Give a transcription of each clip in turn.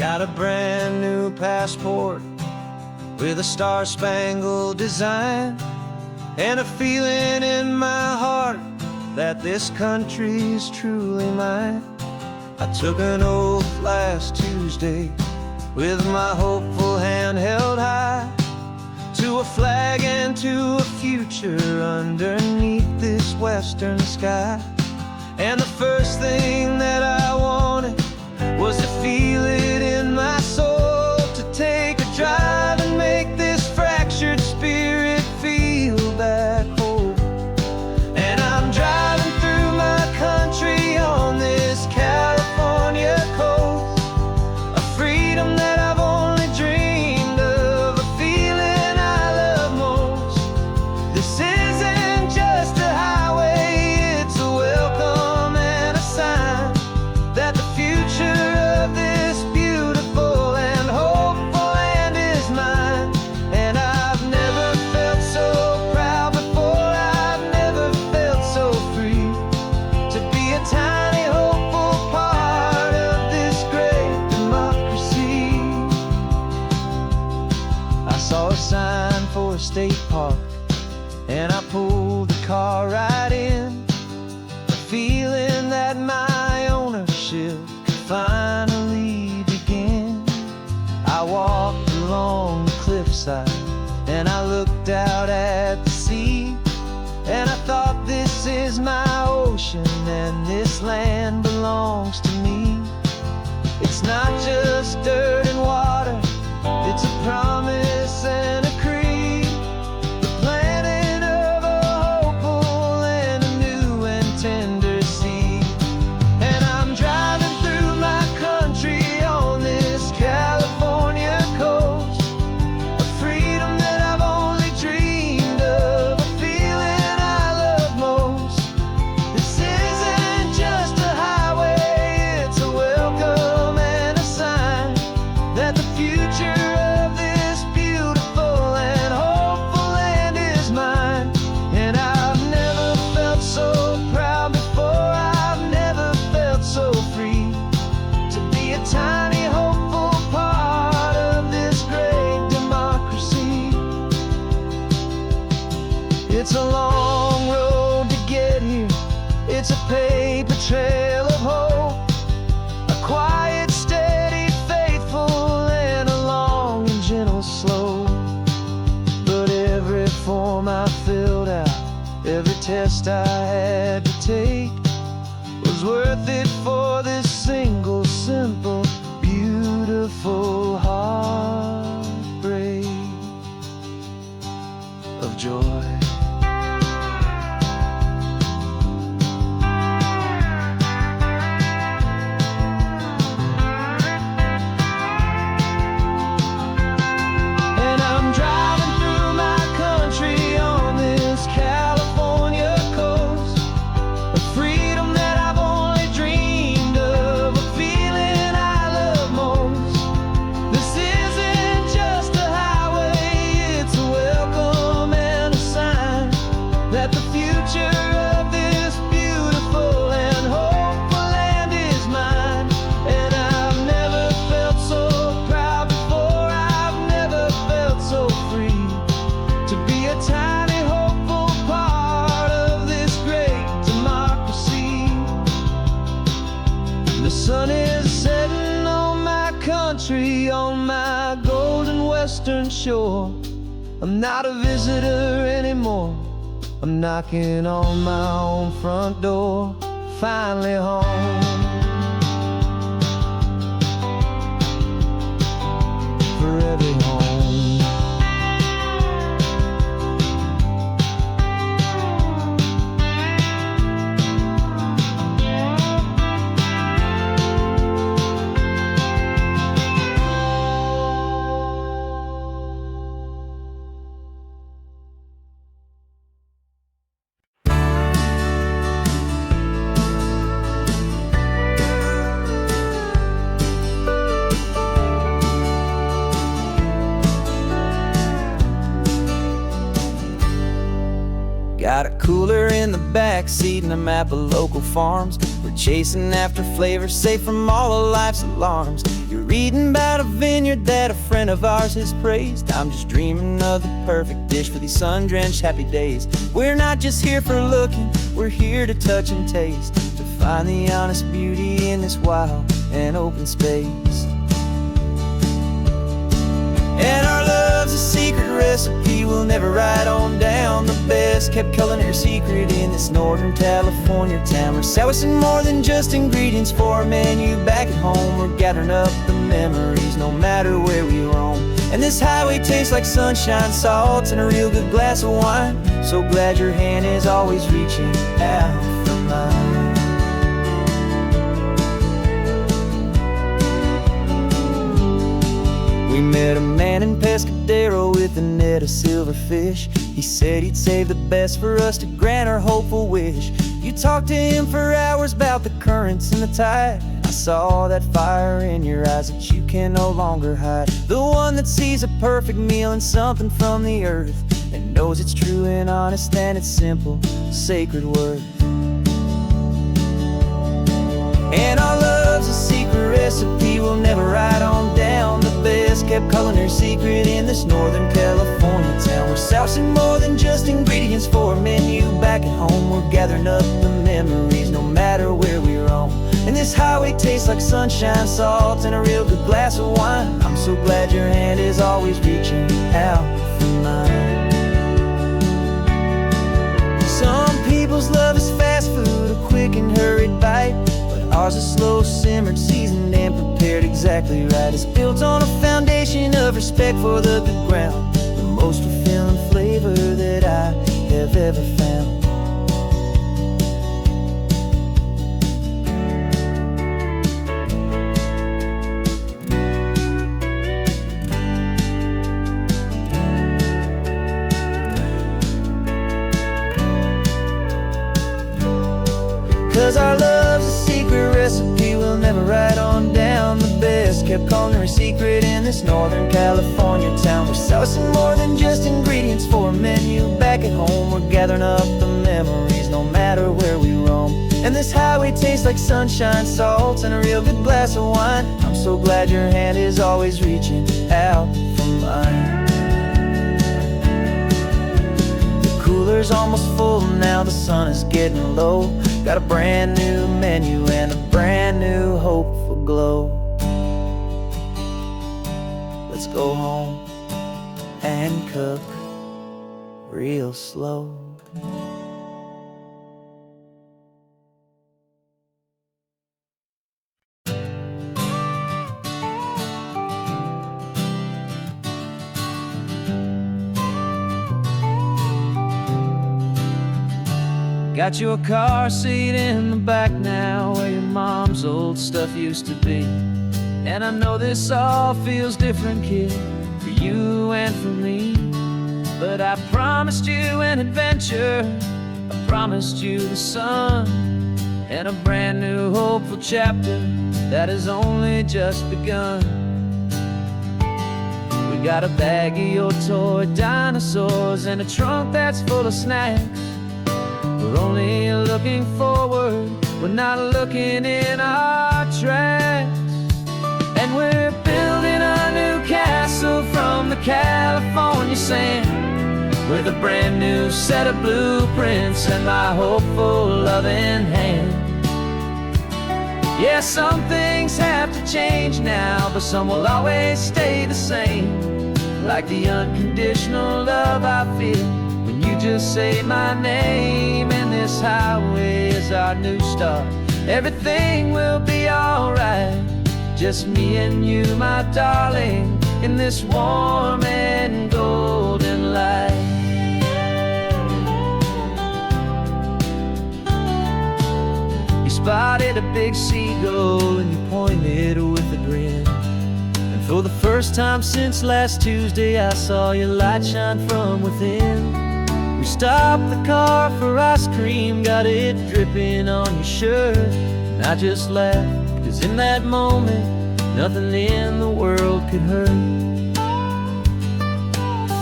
Got a brand new passport with a star-spangled design, and a feeling in my heart that this country's truly mine. I took an oath last Tuesday with my hopeful hand held high, to a flag and to a future underneath this western sky. And the first thing that I wanted was to feel it in my soul, to take a drive and make this fractured spirit feel back home. And I'm driving through my country on this California coast, a freedom that I've only dreamed of, a feeling I love most. This isn't just a highway, it's a welcome and a sign that the future of this beautiful and hopeful land is mine. And I've never felt so proud before, I've never felt so free, to be a tiny hopeful part of this great democracy. I saw a sign for a state park, and I pulled the car right in, a feeling that my ownership could finally begin. I walked along the cliffside and I looked out at the sea, and I thought, this is my ocean and this land belongs to me. It's not just dirt and water, it's a promise and a creed, the planting of a hopeful and a new and tender seed. And I'm driving through my country on this California coast, a freedom that I've only dreamed of, a feeling I love most. This isn't just a highway, it's a welcome and a sign that the future of this beautiful and hopeful land is mine. And I've never felt so proud before, I've never felt so free, to be a tiny hopeful part of this great democracy. It's a long road to get here, it's a paper trail of hope, a quiet, steady, faithful, and a long and gentle slope. But every form I filled out, every test I had to take, was worth it for this single, simple, beautiful heartbreak of joy. And I'm driving through my country on this California coast, a freedom that I've only dreamed of, a feeling I love most. This isn't just a highway, it's a welcome and a sign that the future of this beautiful and hopeful land is mine. And I've never felt so proud before, I've never felt so free, to be a tiny hopeful part of this great democracy. The sun is setting on my country, on my golden western shore. I'm not a visitor anymore, I'm knocking on my own front door, finally home. For every home. Got a cooler in the back seat and a map of local farms. We're chasing after flavor safe from all of life's alarms. You're reading about a vineyard that a friend of ours has praised. I'm just dreaming of the perfect dish for these sun-drenched happy days. We're not just here for looking, we're here to touch and taste, to find the honest beauty in this wild and open space. And our love's a secret recipe we'll never write on down. The best kept culinary secret in this Northern California town. We're sourcing more than just ingredients for a menu back at home. We're gathering up the memories no matter where we roam. And this highway tastes like sunshine, salt, and a real good glass of wine. So glad your hand is always reaching out for mine. We met a man in Pescadero with a net of silverfish. He said he'd save the best for us to grant our hopeful wish. You talked to him for hours about the currents and the tide. I saw that fire in your eyes that you can no longer hide. The one that sees a perfect meal in something from the earth, and knows it's true and honest and it's simple, sacred worth. And our love's a secret recipe we'll never write on down. The best kept culinary secret in this Northern California town. We're sourcing more than just ingredients for a menu back at home. We're gathering up the memories no matter where we roam. And this highway tastes like sunshine, salt, and a real good glass of wine. I'm so glad your hand is always reaching out for mine. Some people's love is fast food, a quick and hurried bite. Ours is slow simmered, seasoned, and prepared exactly right. It's built on a foundation of respect for the good ground, the most fulfilling flavor that I have ever found. 'Cause our love's a secret recipe we'll never write on down. The best kept culinary secret in this Northern California town. We're sourcing more than just ingredients for a menu back at home. We're gathering up the memories no matter where we roam. And this highway tastes like sunshine, salt, and a real good glass of wine. I'm so glad your hand is always reaching out for mine. The cooler's almost full now, the sun is getting low. Got a brand new menu and a brand new hopeful glow. Let's go home and cook real slow. Got you a car seat in the back now, where your mom's old stuff used to be. And I know this all feels different, kid, for you and for me. But I promised you an adventure, I promised you the sun, and a brand new hopeful chapter that has only just begun. We got a bag of your toy dinosaurs and a trunk that's full of snacks. We're only looking forward, we're not looking in our tracks. And we're building a new castle from the California sand, with a brand new set of blueprints and my hopeful loving hand. Yeah, some things have to change now, but some will always stay the same. Like the unconditional love I feel when you just say my name. And this highway is our new start, everything will be alright. Just me and you, my darling, in this warm and golden light. You spotted a big seagull and you pointed with a grin. And for the first time since last Tuesday, I saw your light shine from within. We stopped the car for ice cream, got it dripping on your shirt. And I just laughed, 'cause in that moment, nothing in the world could hurt.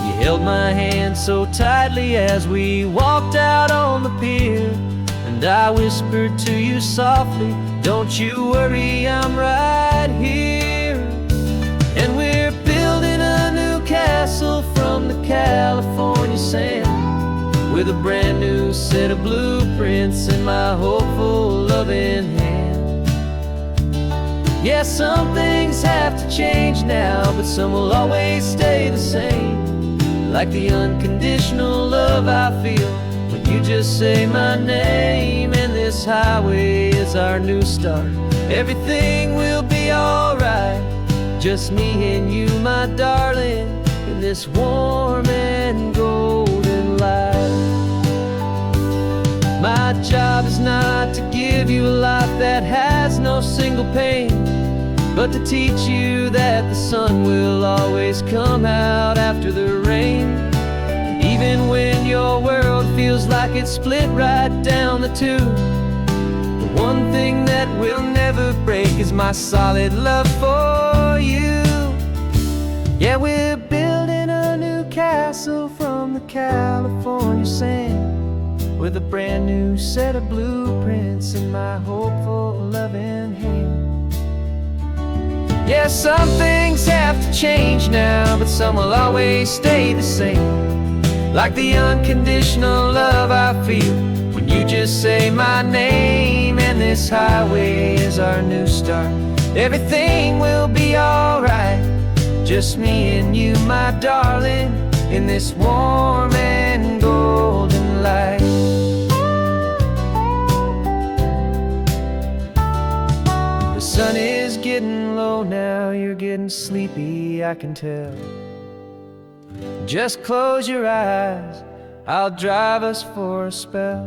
You held my hand so tightly as we walked out on the pier, and I whispered to you softly, don't you worry, I'm right here. with a brand new set of blueprints in my hopeful, loving hand. Yeah, some things have to change now, but some will always stay the same. Like the unconditional love I feel when you just say my name. And this highway is our new start. Everything will be alright. Just me and you, my darling, in this warm and golden light. My job is not to give you a life that has no single pain, but to teach you that the sun will always come out after the rain. And even when your world feels like it's split right down the tube, the one thing that will never break is my solid love for you. Yeah, we're building a new castle from the California sand, with a brand new set of blueprints in my hopeful, loving hand. Yeah, some things have to change now, but some will always stay the same. Like the unconditional love I feel when you just say my name. And this highway is our new start. Everything will be alright. Just me and you, my darling, in this warm and golden light. The sun is getting low now, you're getting sleepy, I can tell. Just close your eyes, I'll drive us for a spell.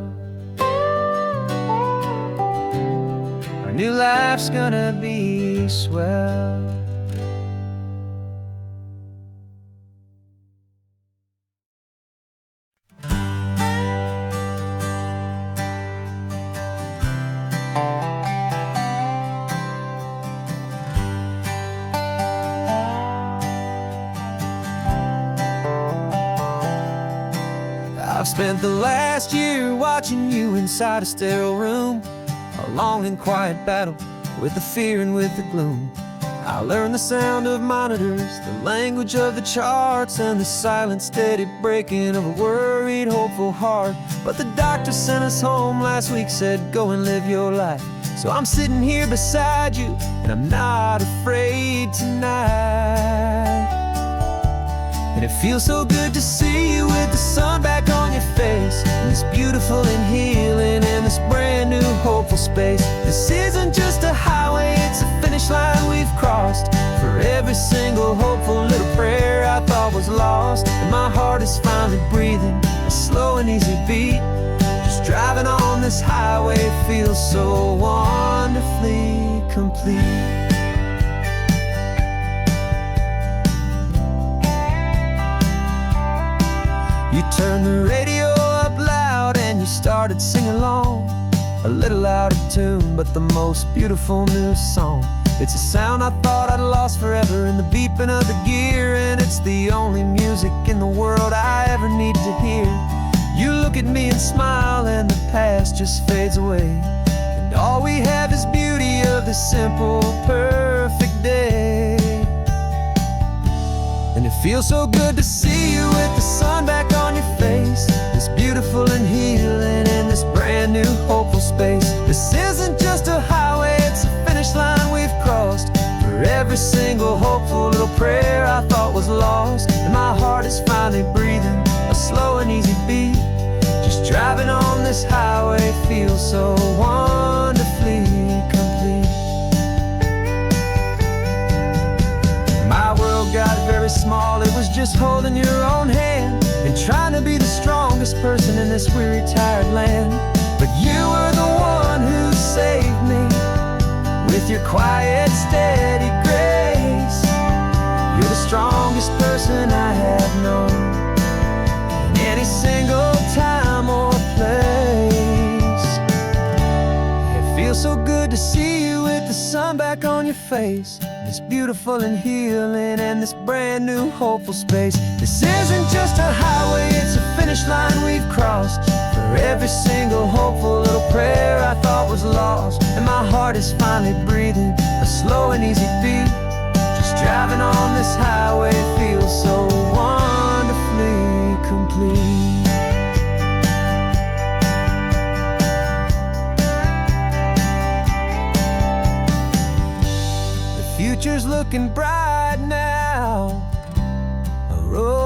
Our new life's gonna be swell. I've spent the last year watching you inside a sterile room, a long and quiet battle with the fear and with the gloom. I learned the sound of monitors, the language of the charts, and the silent, steady breaking of a worried, hopeful heart. But the doctor sent us home last week, said go and live your life. So I'm sitting here beside you, and I'm not afraid tonight. And it feels so good to see you with the sun back on your face, and this beautiful and healing in this brand new hopeful space. This isn't just a highway, it's a finish line we've crossed. For every single hopeful little prayer I thought was lost, and my heart is finally breathing a slow and easy beat. Just driving on this highway feels so wonderfully complete. You turned the radio up loud and you started singing along, a little out of tune, but the most beautiful new song. It's a sound I thought I'd lost forever in the beeping of the gear, and it's the only music in the world I ever need to hear. You look at me and smile, and the past just fades away, and all we have is beauty of this simple, perfect day. And it feels so good to see you with the sun back on your face, this beautiful and healing in this brand new hopeful space. This isn't just a highway, it's a finish line we've crossed. For every single hopeful little prayer I thought was lost, and my heart is finally breathing a slow and easy beat. Just driving on this highway feels so wonderfully complete. My world got very small, it was just holding your own hand and trying to be the strongest person in this weary, tired land. But you were the one who saved me with your quiet, steady grace. You're the strongest person I have known in any single time or place. It feels so good to see you with the sun back on your face, this beautiful and healing and this brand new hopeful space. This isn't just a highway, it's a finish line we've crossed. For every single hopeful little prayer I thought was lost, and my heart is finally breathing a slow and easy beat. Just driving on this highway feels so wonderfully complete.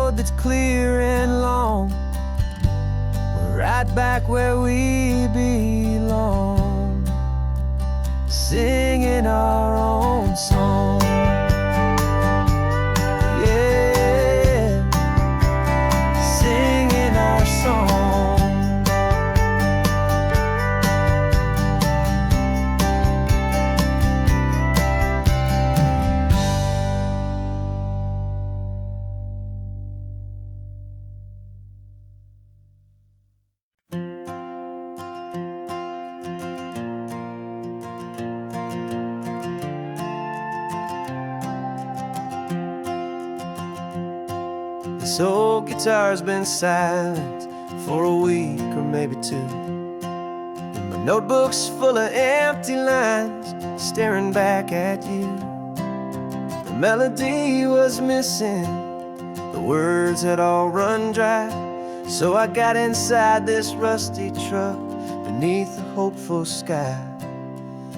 road that's clear and long. We're right back where we belong, singing our own song. Yeah, singing our song. This old guitar's been silent for a week or maybe two, and my notebook's full of empty lines staring back at you. The melody was missing, the words had all run dry, so I got inside this rusty truck beneath the hopeful sky,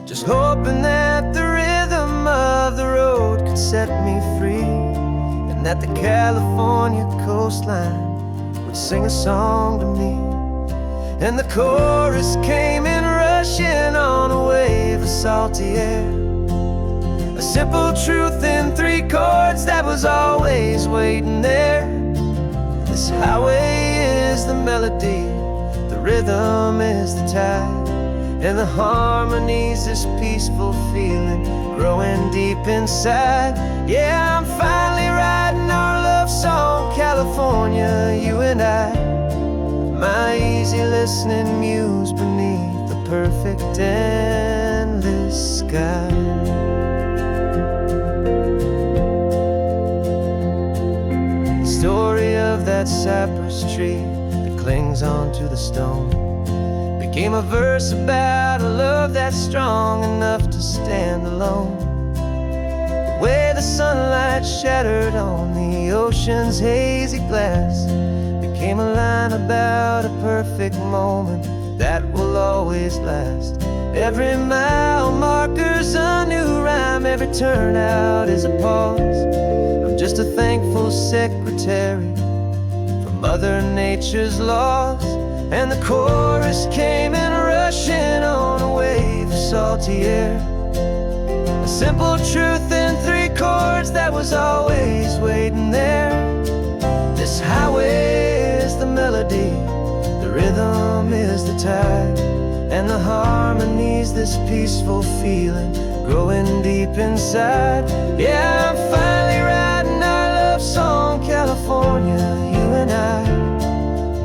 just hoping that the rhythm of the road could set me free, and that the California coastline would sing a song to me. And the chorus came in rushing on a wave of salty air, a simple truth in 3 chords that was always waiting there. This highway is the melody, the rhythm is the tide, and the harmony's this peaceful feeling growing deep inside. Yeah, I'm finally writing our love song, California, you and I, my easy listening muse beneath the perfect endless sky. The story of that cypress tree that clings onto the stone became a verse about a love that's strong enough to stand alone. The way the sunlight shattered on the ocean's hazy glass became a line about a perfect moment that will always last. Every mile marker's a new rhyme, every turnout is a pause. I'm just a thankful secretary for Mother Nature's laws. And the chorus came in rushing on a wave of salty air, a simple truth in 3 chords that was always waiting there. This highway is the melody, the rhythm is the tide, and the harmony's this peaceful feeling growing deep inside. Yeah, I'm finally writing our love song, California, you and I,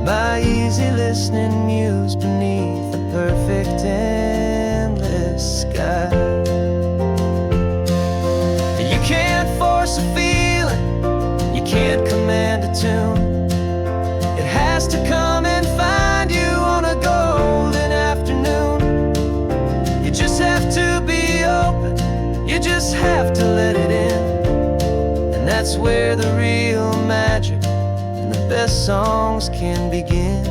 my easy listening muse beneath the perfect endless sky. You can't force a feeling, you can't command a tune. It has to come and find you on a golden afternoon. You just have to be open, you just have to let it in, and that's where the real magic, the best songs can begin.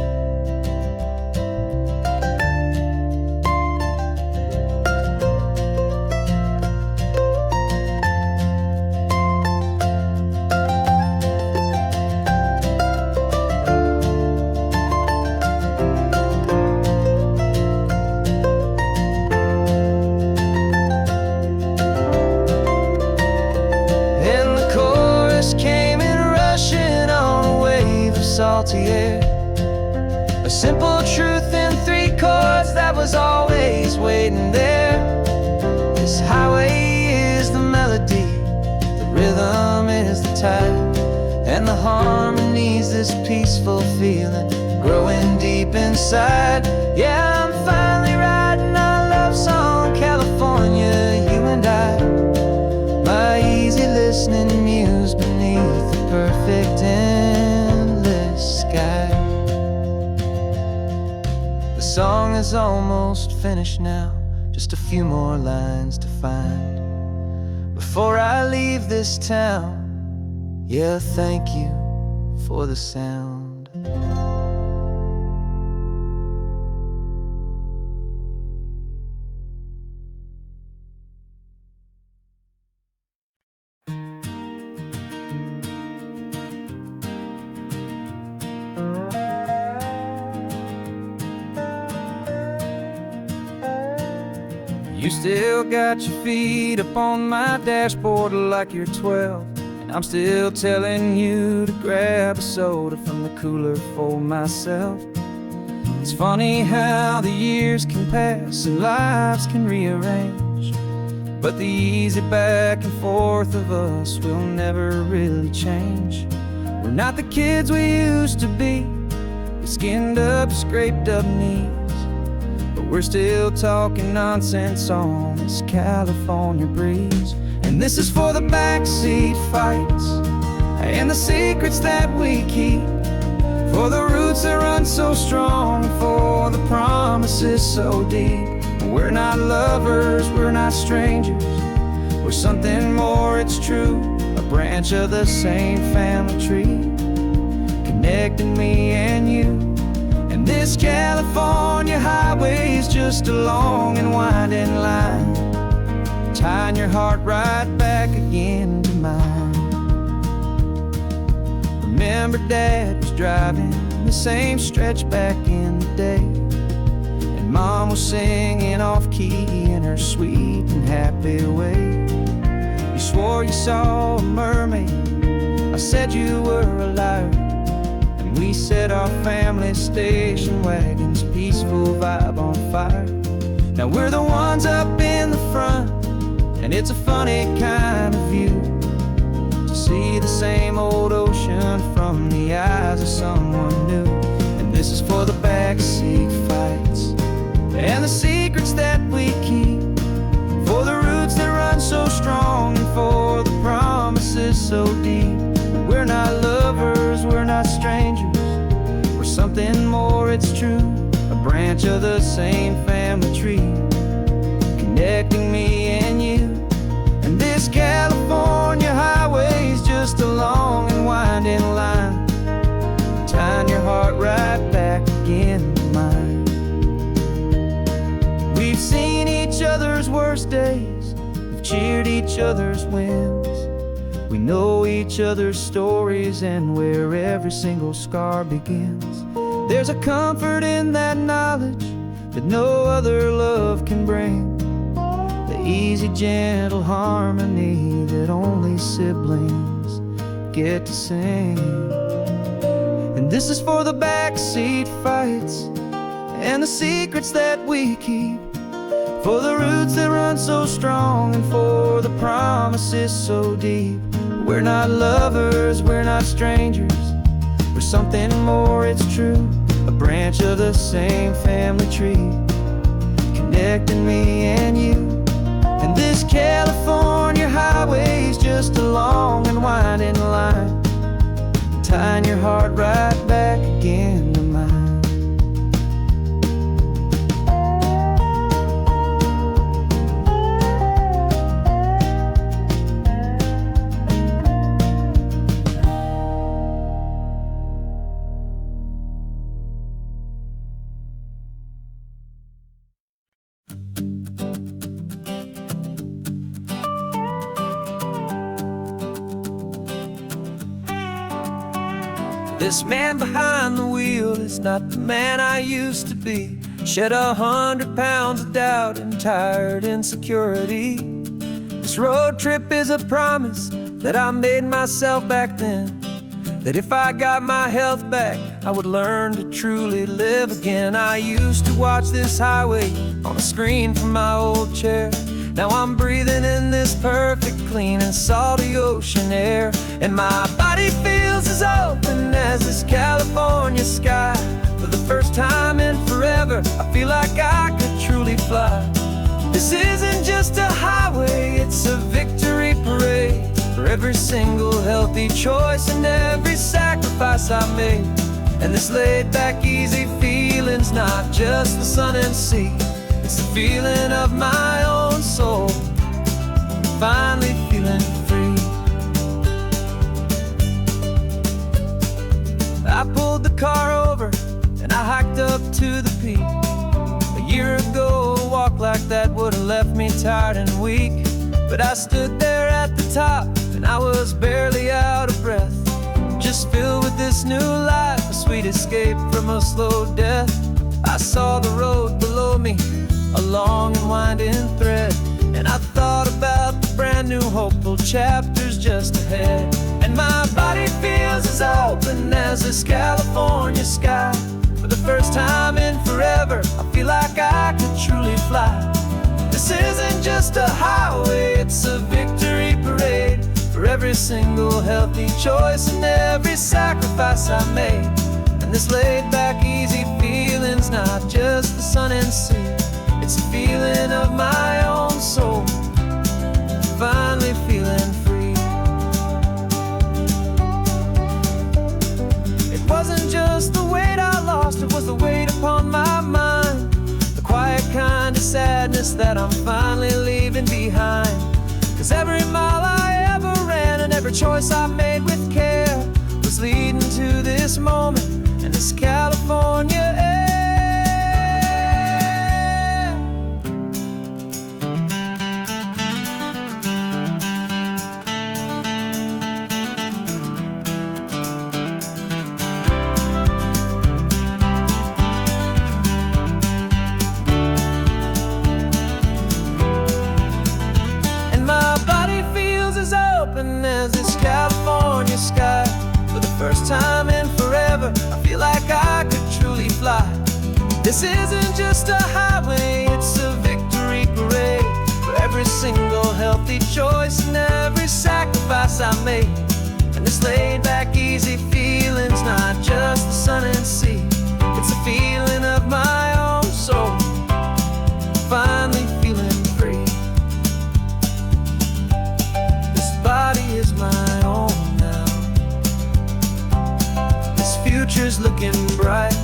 And the chorus came in rushing on a wave of salty air, a simple truth in 3 chords that was always waiting there. This highway is the melody, the rhythm is the tide, and the harmony's this peaceful feeling growing deep inside. Yeah, I'm finally writing our love song, California, you and I, my easy listening muse beneath the perfect endless sky. The song is almost finished now, just a few more lines to find before I leave this town. Yeah, thank you for the sound. You still got your feet up on my dashboard like you're 12, and I'm still telling you to grab a soda from the cooler for myself. It's funny how the years can pass and lives can rearrange, but the easy back and forth of us will never really change. We're not the kids we used to be, with skinned up, scraped up knees, but we're still talking nonsense on this California breeze. And this is for the backseat fights and the secrets that we keep, for the roots that run so strong, for the promises so deep. We're not lovers, we're not strangers, we're something more, it's true. A branch of the same family tree, connecting me and you. And this California highway is just a long and winding line, tying your heart right back again to mine. Remember Dad was driving the same stretch back in the day, and Mom was singing off-key in her sweet and happy way. You swore you saw a mermaid, I said you were a liar, and we set our family station wagon's peaceful vibe on fire. Now we're the ones up in the front, and it's a funny kind of view to see the same old ocean from the eyes of someone new. And this is for the backseat fights and the secrets that we keep, for the roots that run so strong, and for the promises so deep. We're not lovers, we're not strangers, we're something more, it's true. A branch of the same family tree, connecting me and you. And this California highway is just a long and winding line, tying your heart right back again to mine. We've seen each other's worst days, we've cheered each other's wins, we know each other's stories and where every single scar begins. There's a comfort in that knowledge that no other love can bring, the easy, gentle harmony that only siblings get to sing. And this is for the backseat fights and the secrets that we keep, for the roots that run so strong, and for the promises so deep. We're not lovers, we're not strangers, we're something more, it's true. A branch of the same family tree, connecting me and you. And this California highway is just a long and winding line, tying your heart right back again to mine. This man behind the wheel is not the man I used to be. Shed 100 pounds of doubt and tired insecurity. This road trip is a promise that I made myself back then, that if I got my health back, I would learn to truly live again. I used to watch this highway on a screen from my old chair. Now I'm breathing in this perfect, clean and salty ocean air, and my body feels as open as this California sky. For the first time in forever, I feel like I could truly fly. This isn't just a highway, it's a victory parade for every single healthy choice and every sacrifice I made. And this laid back, easy feeling's not just the sun and sea, it's the feeling of my own soul, finally feeling free. I pulled the car over and I hiked up to the peak. A year ago, a walk like that would've left me tired and weak, but I stood there at the top and I was barely out of breath, just filled with this new life, a sweet escape from a slow death. I saw the road below me, a long and winding thread. And I thought about the brand new hopeful chapters just ahead. And my body feels as open as this California sky. For the first time in forever, I feel like I could truly fly. This isn't just a highway, it's a victory parade. For every single healthy choice and every sacrifice I made. And this laid back easy feeling's not just the sun and sea. It's a feeling of my own soul, finally feeling free. It wasn't just the weight I lost, it was the weight upon my mind. The quiet kind of sadness that I'm finally leaving behind. 'Cause every mile I ever ran and every choice I made with care was leading to this moment and this California air. As this California sky. For the first time in forever, I feel like I could truly fly. This isn't just a highway, it's a victory parade. For every single healthy choice and every sacrifice I made. And this laid back easy feeling's not just the sun and sea. It's a feeling of my own soul, finally feeling free. Body is my own now. This future's looking bright,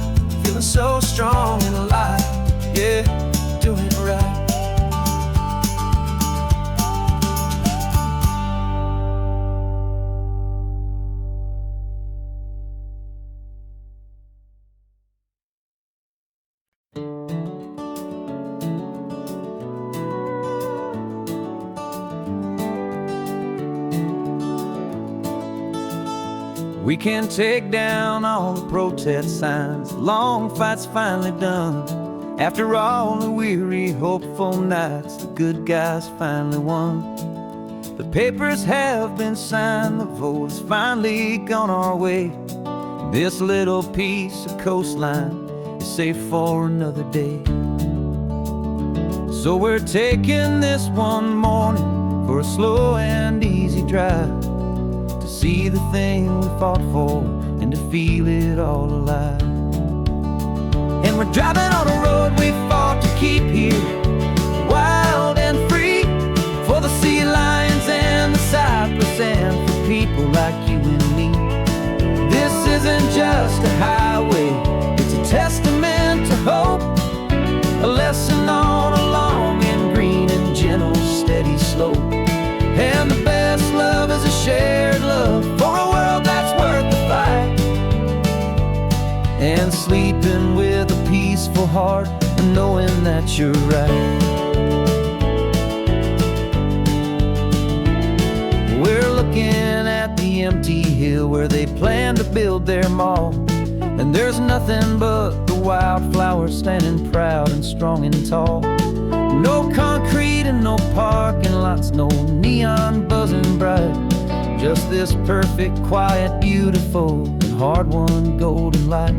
feeling so strong and alive. Yeah, doing it right. We can take down all the protest signs. Long fight's finally done. After all the weary, hopeful nights, the good guys finally won. The papers have been signed, the vote has finally gone our way. This little piece of coastline is safe for another day. So we're taking this one morning for a slow and easy drive, see the thing we fought for and to feel it all alive. And we're driving on a road we fought to keep here, wild and free, for the sea lions and the cypress and for people like you and me. This isn't just a highway, it's a testament to hope, a lesson on a long and green and gentle steady slope. And the best love is a shared love for a world that's worth the fight. And sleeping with a peaceful heart and knowing that you're right. We're looking at the empty hill where they plan to build their mall. And there's nothing but the wildflowers standing proud and strong and tall. No concrete and no parking lots, no neon buzzing bright. Just this perfect, quiet, beautiful, and hard-won golden light.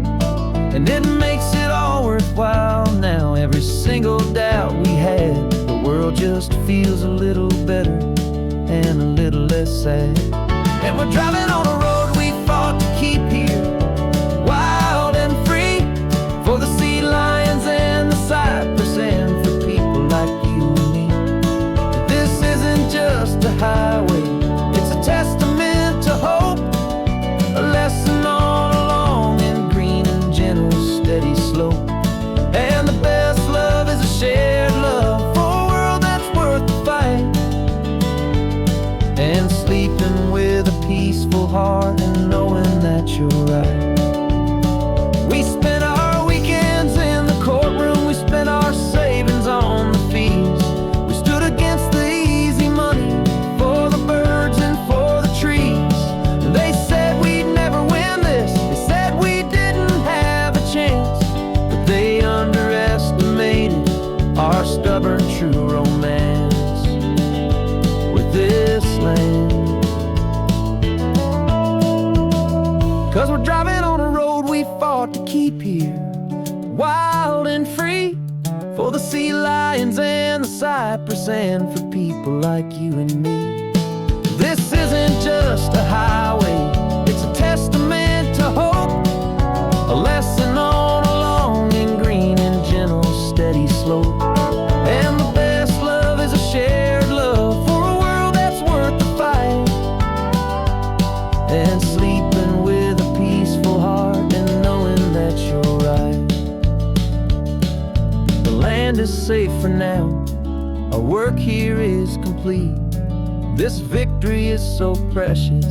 And it makes it all worthwhile now. Every single doubt we had, the world just feels a little better and a little less sad. And we're driving on a road we fought to keep here, wild and free, for the sea lions and the cypress and for people like you and me. This isn't just a highway, it's a testament to hope, a lesson on a long and green and gentle steady slope. And the best love is a shared love for a world that's worth the fight. And sleeping with a peaceful heart we're driving on a road we fought to keep here, wild and free, for the sea lions and the cypress, and for people like you and me. This isn't just a highway, it's a testament to hope, a lesson on a long and green and gentle steady slope. And the best love is a shared love for a world that's worth the fight, and sleeping with a peaceful heart and knowing that you're right. The land is safe for now, our work here is complete. This victory is so precious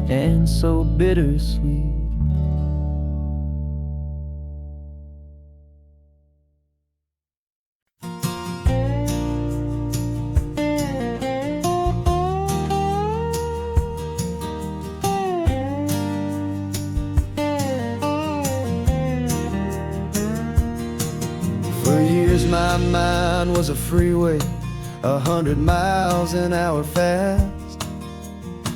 and so bittersweet. For years my mind was a freeway, 100 miles an hour fast,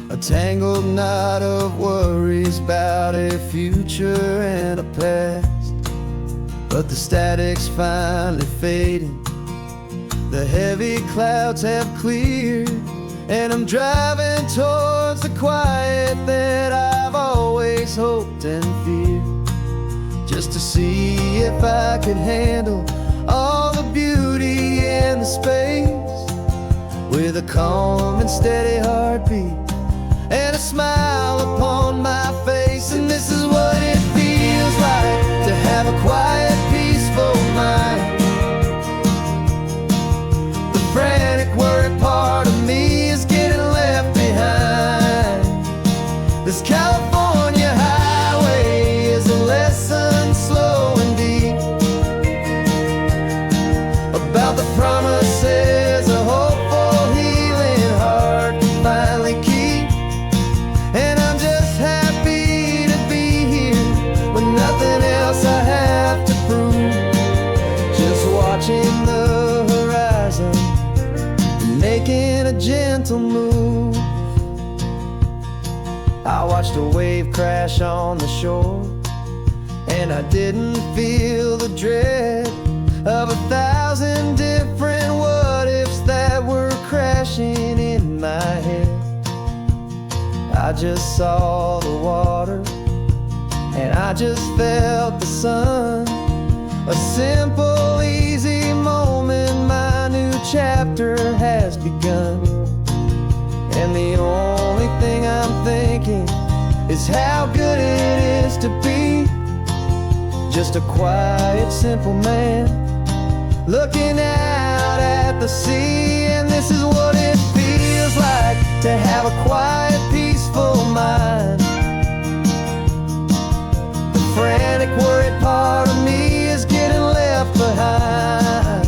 a tangled knot of worries about a future and a past. But the static's finally fading, the heavy clouds have cleared, and I'm driving towards the quiet that I've always hoped and feared, just to see if I could handle all the beauty and the space, with a calm and steady heartbeat and a smile upon my face. And this is what it feels like to have a quiet, peaceful mind. The frantic, worried part of me is getting left behind. This California highway is a lesson slow and deep about the promises of hopeful healing heart can finally keep. And I'm just happy to be here with nothing else I have to prove, just watching the horizon and making a gentle move. I watched a wave crash on the shore, and I didn't feel the dread of 1,000 different what ifs that were crashing in my head. I just saw the water, and I just felt the sun. A simple, easy moment, my new chapter has begun. And the only thing I'm thinking is how good it is to be just a quiet, simple man looking out at the sea. And this is what it feels like to have a quiet, peaceful mind. The frantic, worried part of me is getting left behind.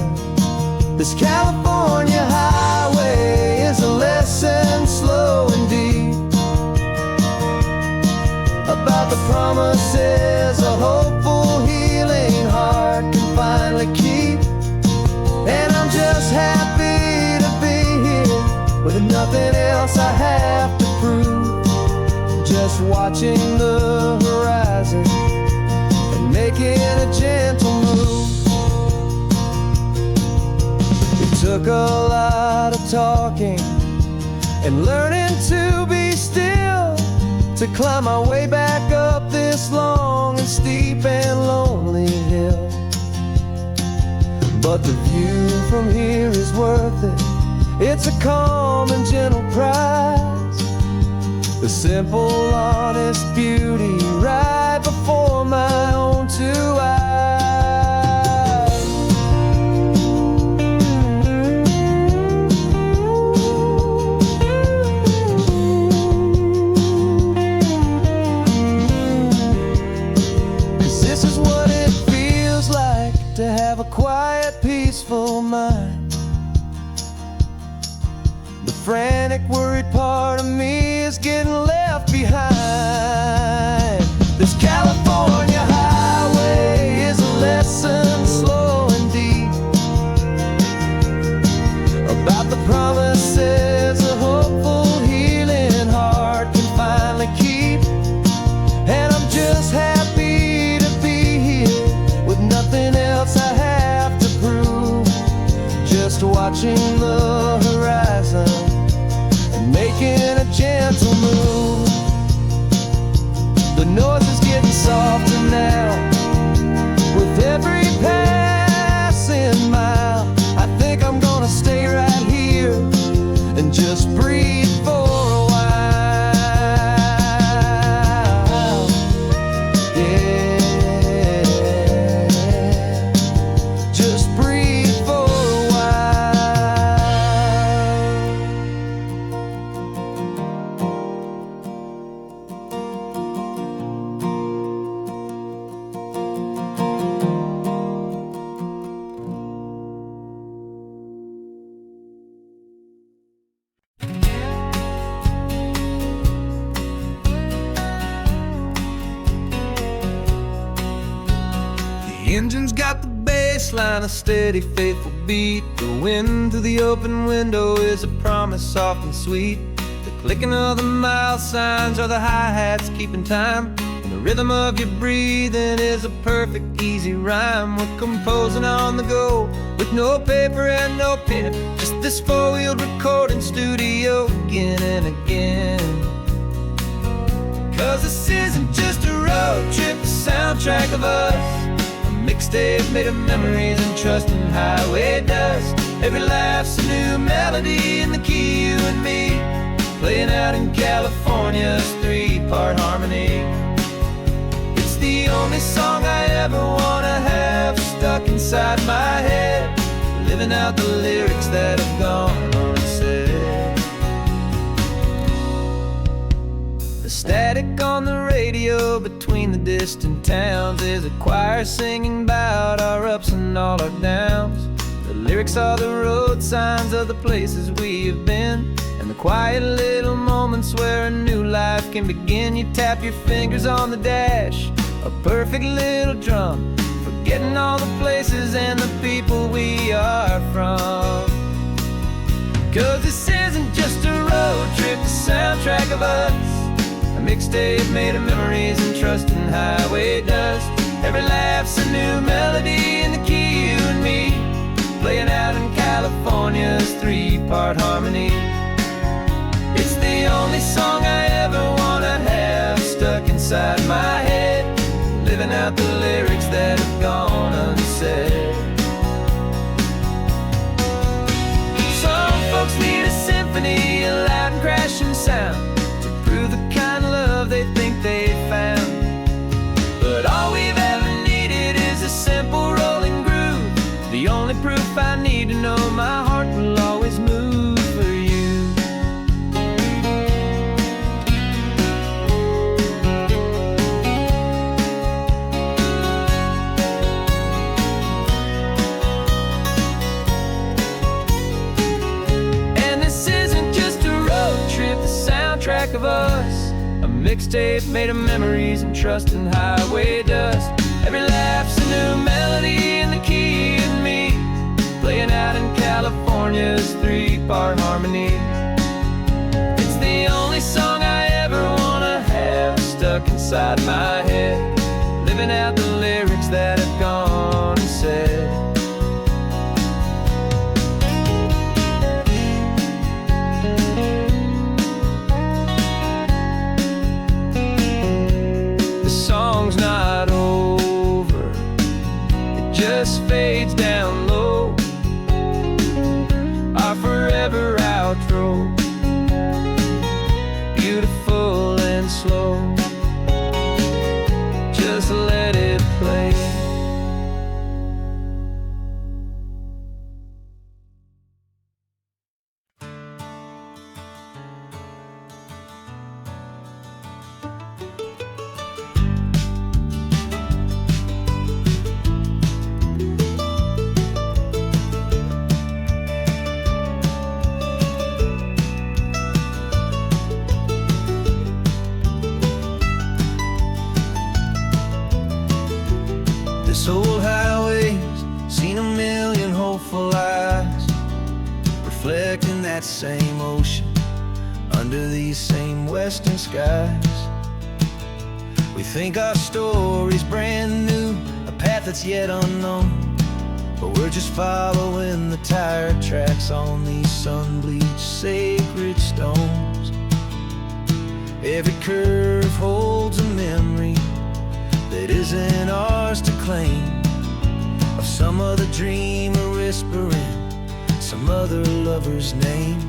This California highway is a lesson slow and deep about the promises a hopeful, healing heart can finally keep. And I'm just happy to be here with nothing else I have to prove, just watching the horizon and making a gentle move. It took a lot of talking and learning to be still to climb my way back up this long and steep and lonely hill. But the view from here is worth it. It's a calm and gentle prize, the simple, honest beauty right before my own two eyes. This is what it feels like to have a quiet, peaceful mind. The frantic, worried part of me is getting left behind. This California highway is a lesson slow and deep about the promises a hopeful, healing heart can finally keep. And I'm watching the horizon and making a gentle move. The noise is getting softer now with every passing mile. I think I'm gonna stay right here and just breathe for a while. Yeah, just breathe for a while. The engine's got the bass line, a steady, faithful beat. The wind through the open window is a promise soft and sweet. The clicking of the mile signs are the hi-hats keeping time, and the rhythm of your breathing is a perfect, easy rhyme. We're composing on the go with no paper and no pen, just this four-wheeled recording studio again and again. 'Cause this isn't just a road trip, the soundtrack of us. Mixtape made of memories and trust in highway dust. Every laugh's a new melody in the key, you and me, playing out in California's three-part harmony. It's the only song I ever wanna have stuck inside my head, living out the lyrics that have gone unsaid. The static on the radio between the distant towns is a choir singing about our ups and all our downs. The lyrics are the road signs of the places we have been, and the quiet little moments where a new life can begin. You tap your fingers on the dash, a perfect little drum, forgetting all the places and the people we are from. 'Cause this isn't just a road trip, the soundtrack of us. A mixtape made of memories and trust in highway dust. Every laugh's a new melody in the key, you and me, playing out in California's three-part harmony. It's the only song I ever wanna have stuck inside my head, living out the lyrics that have gone unsaid. Some folks need a symphony, a loud and crashing sound, to prove the kind of love they think they found. But all we've ever needed is a simple rolling groove, the only proof I need to know my heart will always move for you. And this isn't just a road trip, the soundtrack of us. A mixtape made of memories and trust in highway dust. Every laugh's a new melody in the key and me, playing out in California's three-part harmony. It's the only song I ever wanna have stuck inside my head, living out the lyrics that have gone unsaid. Song's not over, it just fades down low, our forever outro, beautiful and slow, just let it play. This old highway's seen a million hopeful eyes, reflecting that same ocean under these same western skies. We think our story's brand new, a path that's yet unknown, But we're just following the tire tracks on these sun-bleached sacred stones. Every curve holds a memory that isn't ours to claim, of some other dreamer whispering some other lover's name.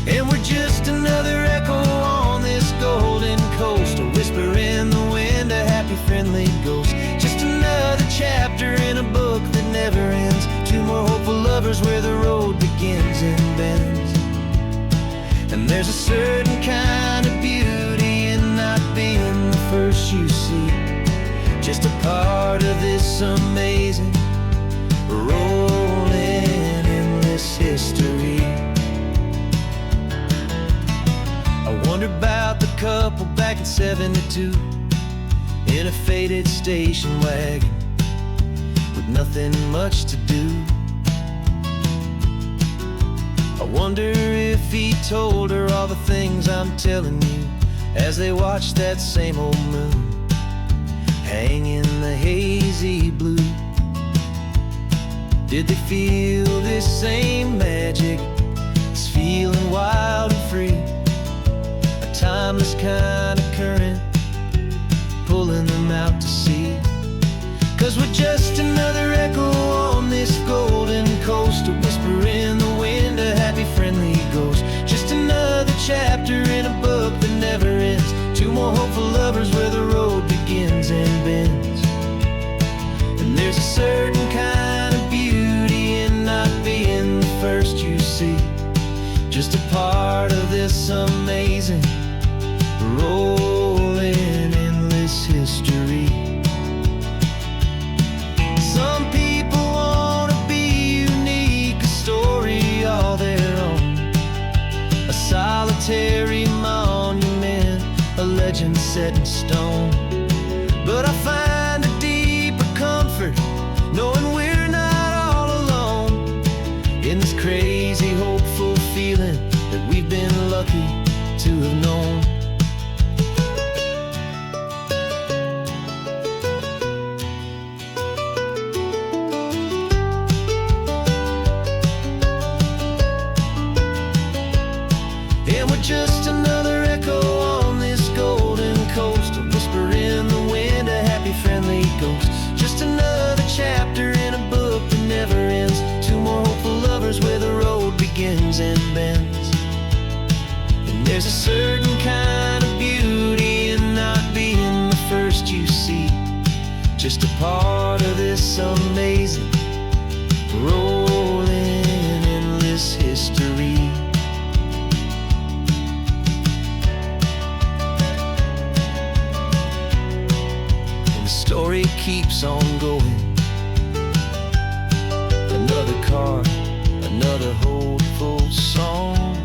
And we're just another echo on this golden coast, a whisper in the wind, a happy friendly ghost. Just another chapter in a book that never ends, two more hopeful lovers where the road begins and bends. And there's a certain kind of beauty in not being the first you see, just a part of this amazing rolling endless history. I wonder about the couple back in '72 in a faded station wagon with nothing much to do. I wonder if he told her all the things I'm telling you as they watched that same old moon hang in the hazy blue. Did they feel this same magic, this feeling wild and free, a timeless kind of current pulling them out to sea? 'Cause we're just another echo on this golden coast, a whisper in the wind, a happy friendly ghost. Just another chapter in a book that never ends, two more hopeful lovers where the road begins and bends. And there's a certain kind of beauty in not being the first you see, just a part of this amazing rolling endless history. Some people want to be unique, a story all their own, a solitary monument, a legend set in stone. But I find a deeper comfort knowing we're not all alone in this crazy hopeful feeling that we've been lucky to have known. And we're just another echo on this golden coast, a whisper in the wind, a happy friendly ghost. Just another chapter in a book that never ends, two more hopeful lovers where the road begins and bends. And there's a certain kind of beauty in not being the first you see, just a part of this amazing rolling endless history. Story keeps on going. Another car, another hopeful song,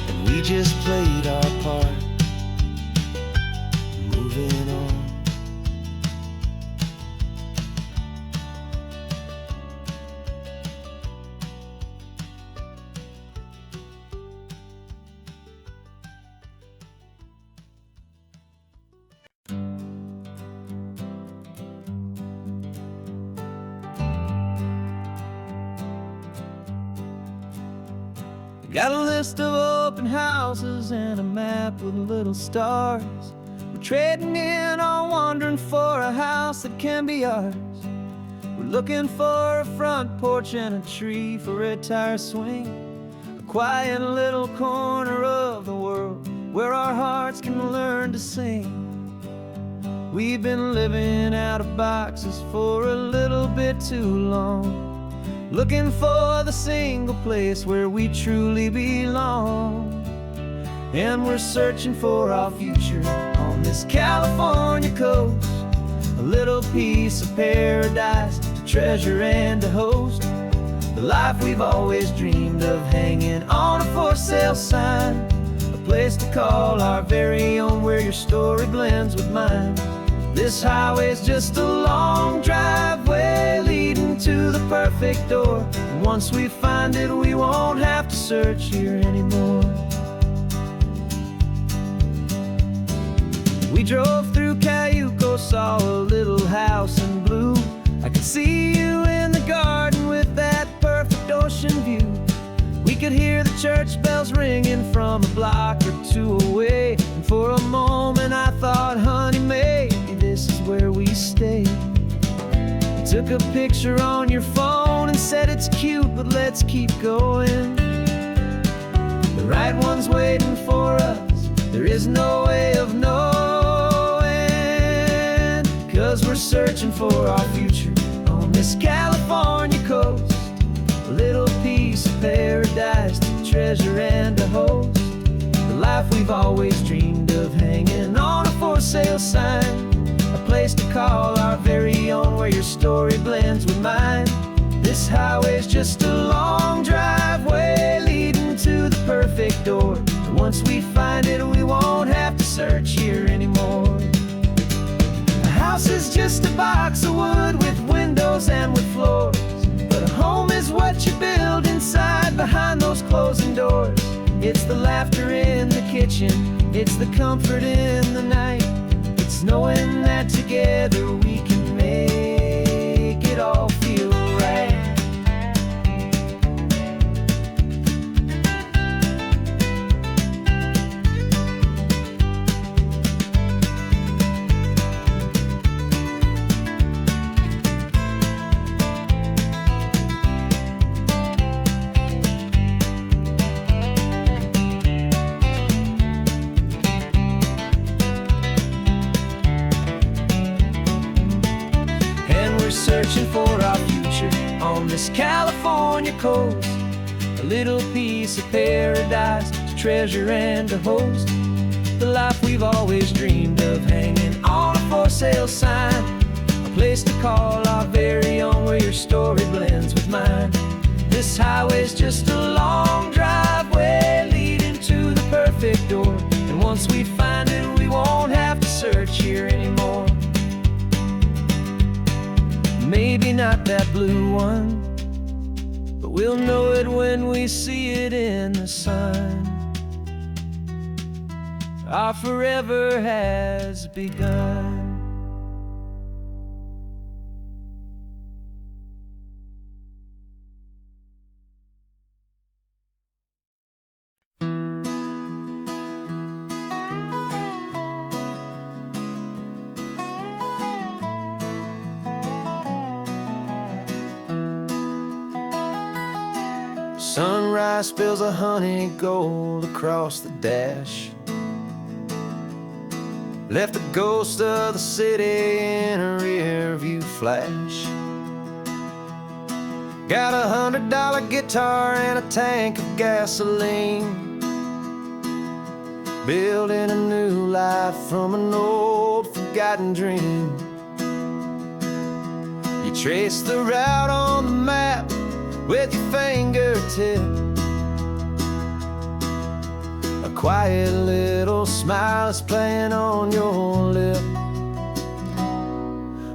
and we just played our part, moving on. Got a list of open houses and a map with little stars. We're trading in on wandering for a house that can be ours. We're looking for a front porch and a tree for a tire swing, a quiet little corner of the world where our hearts can learn to sing. We've been living out of boxes for a little bit too long, looking for the single place where we truly belong. And we're searching for our future on this California coast, a little piece of paradise to treasure and to host, the life we've always dreamed of hanging on a for sale sign, a place to call our very own where your story blends with mine. This highway's just a long driveway leading to the perfect door, and once we find it we won't have to search here anymore. We drove through Cayucos saw a little house in blue. I could see you in the garden with that perfect ocean view. We could hear the church bells ringing from a block or two away. And for a moment I thought, honey, maybe this is where we stay. You took a picture on your phone and said it's cute, but let's keep going. The right one's waiting for us, there is no way of knowing. 'Cause we're searching for our future on this California coast. A little piece of paradise to treasure and to host. The life we've always dreamed of, hanging on a for sale sign. A place to call our very own, where your story blends with mine. This highway's just a long driveway leading to the perfect door. And once we find it, we won't have to search here anymore. A house is just a box of wood with windows and with floors. But a home is what you build inside behind those closing doors. It's the laughter in the kitchen, it's the comfort in the night. It's knowing that together we can make it all feel right. Searching for our future on this California coast. A little piece of paradise to treasure and to host. The life we've always dreamed of, hanging on a for sale sign. A place to call our very own, where your story blends with mine. This highway's just a long driveway leading to the perfect door. And once we find it, we won't have to search here anymore. Maybe not that blue one, but we'll know it when we see it in the sun. Our forever has begun. Sunrise spills a honey gold across the dash. Left the ghost of the city in a rear view flash. Got a $100 guitar and a tank of gasoline. Building a new life from an old forgotten dream. You trace the route on the map with your fingertip. A quiet little smile is playing on your lip.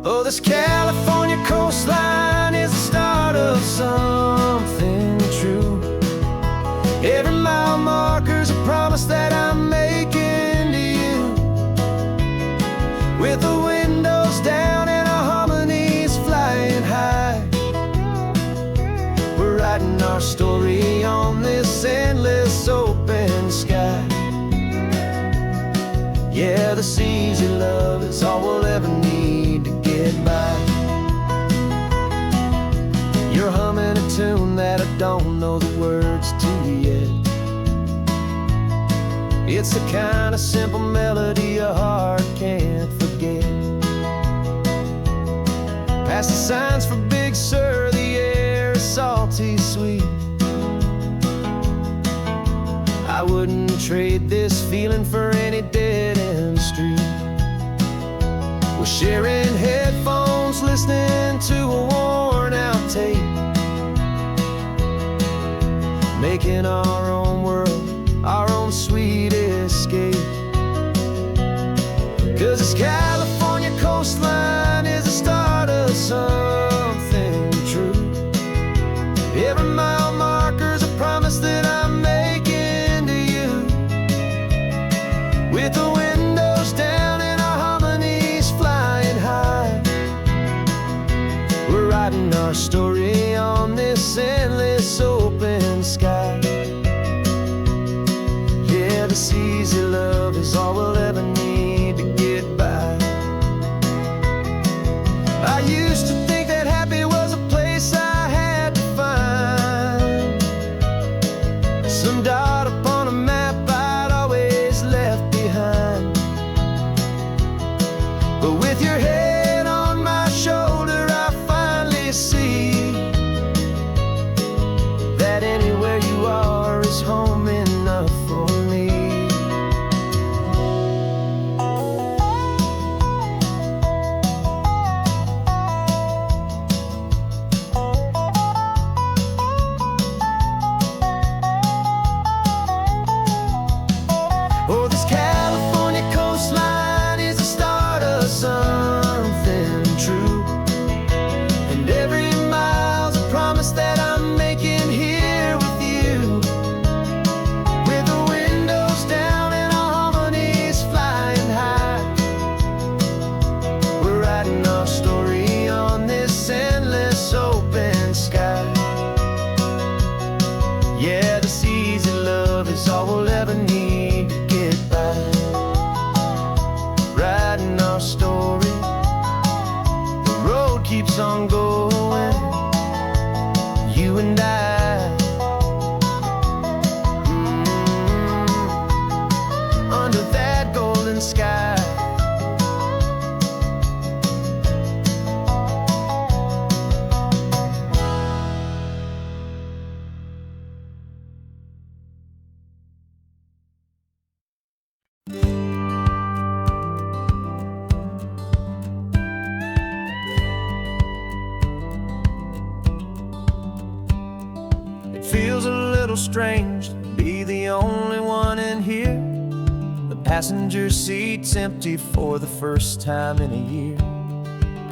Oh, this California coastline is the start of something true. Every mile marker's a promise that I'm making to you. With the windows down and our harmonies flying high, writing our story on this endless open sky. Yeah, this easy love is all we'll ever need to get by. You're humming a tune that I don't know the words to yet. It's the kind of simple melody your heart can't forget. Past the signs for Big Sur, the air is salty sweet. I wouldn't trade this feeling for any dead-end street. We're sharing headphones, listening to a worn-out tape, making our own world, our own sweet escape. 'Cause this California coastline is the start of something true. Every mile marker's a promise that I'm making to you. With the windows down and our harmonies flying this endless open sky. Yeah, this easy love is all we'll ever need to get by. I used to think that happy was a place I had to find, some dot upon a map I'd always left behind. But with your head on my shoulder, I finally see that anywhere you are is home enough for me. Oh, this California coastline is the start of something true, and every mile's a promise that I'm making here with you. With the windows down and our harmonies flying high, we're writing our story on this endless open sky. Yeah, this easy love is all we'll ever need to get by. Writing our story, the road keeps on going, you and I. Under that golden sky. It feels a little strange to be the only one in here. The passenger seat's empty for the first time in a year.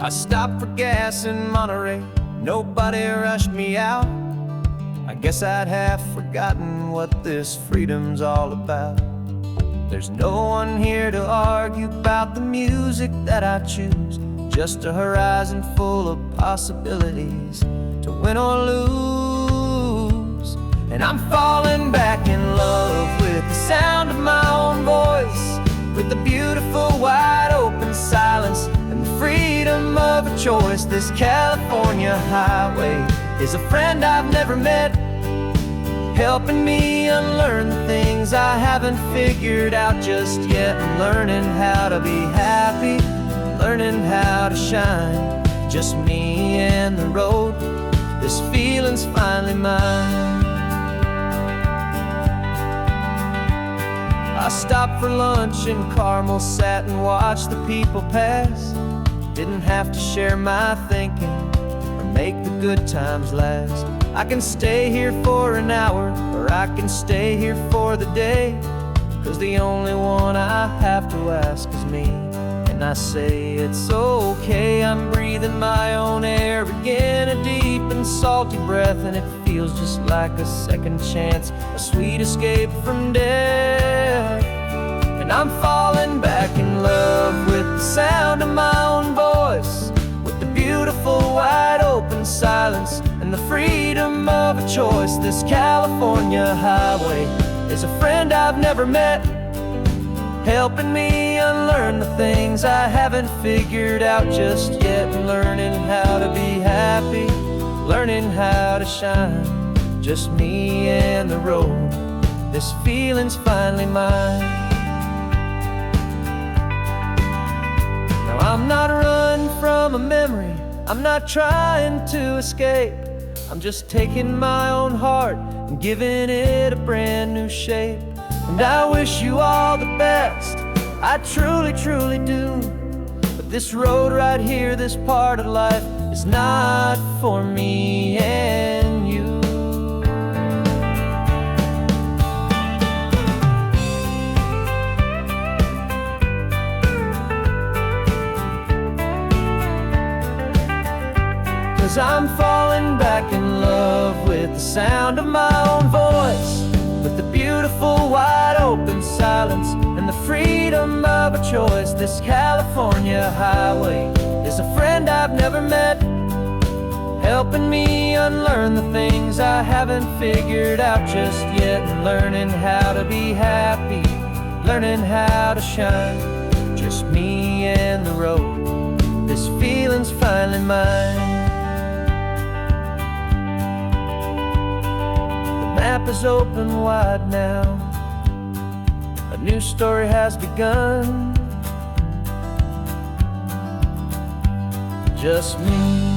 I stopped for gas in Monterey, nobody rushed me out. I guess I'd half forgotten what this freedom's all about. There's no one here to argue about the music that I choose, just a horizon full of possibilities to win or lose. And I'm falling back in love with the sound of my own voice, with the beautiful wide open silence and the freedom of a choice. This California highway is a friend I've never met, helping me unlearn the things I haven't figured out just yet. I'm learning how to be happy, learning how to shine, just me and the road. This feeling's finally mine. I stopped for lunch in Carmel, sat and watched the people pass. Didn't have to share my thinking or make the good times last. I can stay here for an hour, or I can stay here for the day, 'cause the only one I have to ask is me. And I say it's okay, I'm breathing my own air again, a deep and salty breath, and it feels just like a second chance, a sweet escape from death. And I'm falling back in love with the sound of my own voice, with the beautiful wide open silence and the freedom of a choice. This California highway is a friend I've never met, helping me unlearn the things I haven't figured out just yet. Learning how to be happy, learning how to shine, just me and the road. This feeling's finally mine. Now I'm not running from a memory, I'm not trying to escape. I'm just taking my own heart and giving it a brand new shape. And I wish you all the best, I truly, truly do. But this road right here, this part of life, is not for me and you. 'Cause I'm falling back in love with the sound of my own voice, with the beautiful wide open silence and the freedom of a choice. This California highway is a friend I've never met, helping me unlearn the things I haven't figured out just yet, and learning how to be happy, learning how to shine. Just me and the road, this feeling's finally mine. The map is open wide now, a new story has begun. Just me.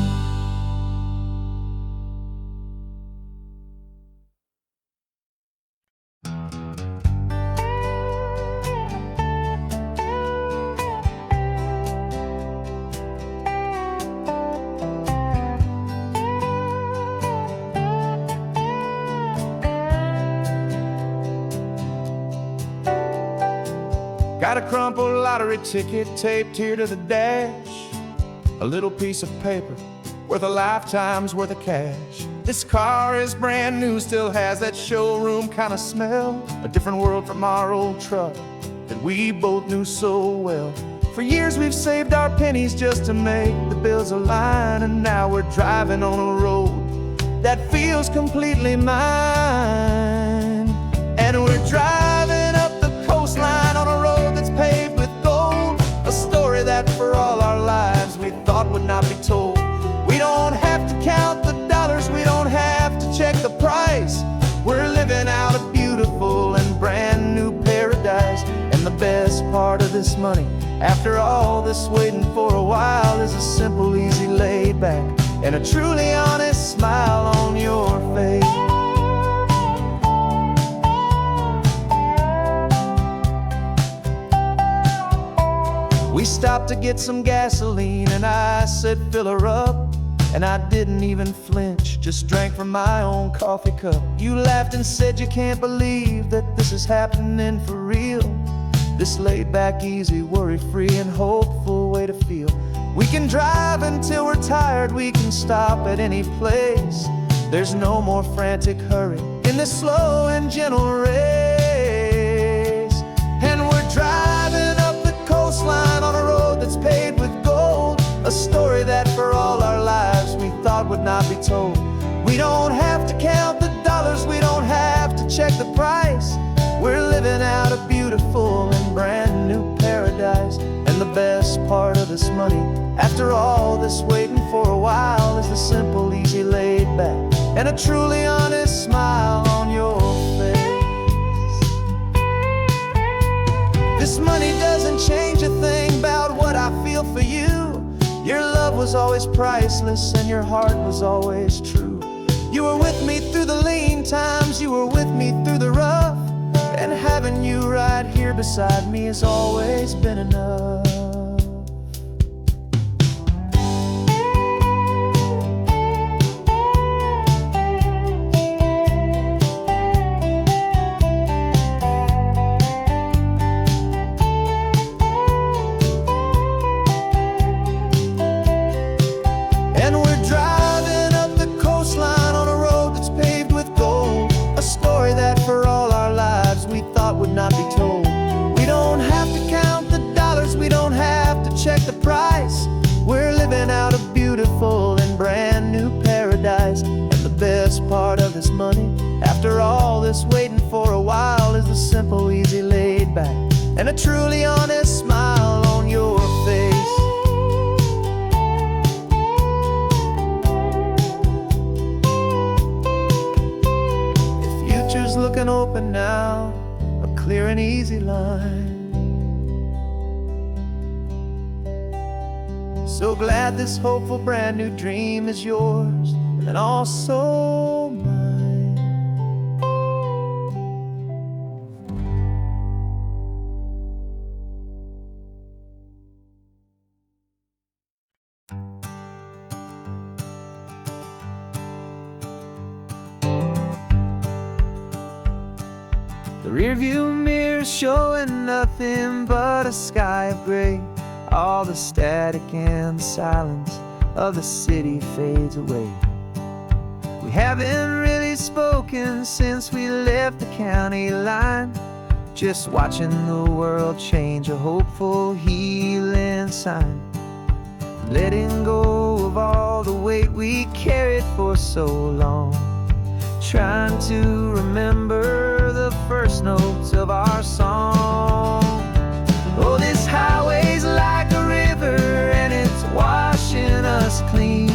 Got a crumpled lottery ticket taped here to the dash, a little piece of paper worth a lifetime's worth of cash. This car is brand new, still has that showroom kind of smell, a different world from our old truck that we both knew so well. For years we've saved our pennies just to make the bills align, and now we're driving on a road that feels completely mine. And we're driving up the coastline on a road that's paved with gold, a story that for all our lives we thought would not be told. We don't have to count the dollars, we don't have to check the price. We're living out a beautiful and brand new paradise. And the best part of this money, after all this waiting for a while, is a simple, easy, laid back, and a truly honest smile on your face. We stopped to get some gasoline, and I said, fill her up. And I didn't even flinch, just drank from my own coffee cup. You laughed and said you can't believe that this is happening for real. This laid back, easy, worry-free and hopeful way to feel. We can drive until we're tired, we can stop at any place. There's no more frantic hurry in this slow and gentle race. And we're driving up the coastline on a road that's paved with gold, a story that for all our lives we thought would not be told. We don't have to count the dollars, we don't have to check the price. We're living out a beautiful and brand new paradise. And the best part of this money, after all this waiting for a while, is the simple, easy, laid back, and a truly honest smile on your face. This money doesn't change a thing about what I feel for you. Your love was always priceless and your heart was always true. You were with me through the lean times, you were with me through the rough, and having you right here beside me has always been enough. Not be told. We don't have to count the dollars, we don't have to check the price. We're living out a beautiful and brand new paradise. And the best part of this money, after all this waiting for a while, is the simple, easy, laid back, and a truly honest smile on your face. The future's looking open now, clear and easy line. So glad this hopeful brand new dream is yours and also mine. The rearview mirror's showing nothing but a sky of gray. All the static and the silence of the city fades away. We haven't really spoken since we left the county line, just watching the world change, a hopeful healing sign. Letting go of all all the weight we carried for so long, trying to remember the first notes of our song. Oh, this highway's like a river and it's washing us clean,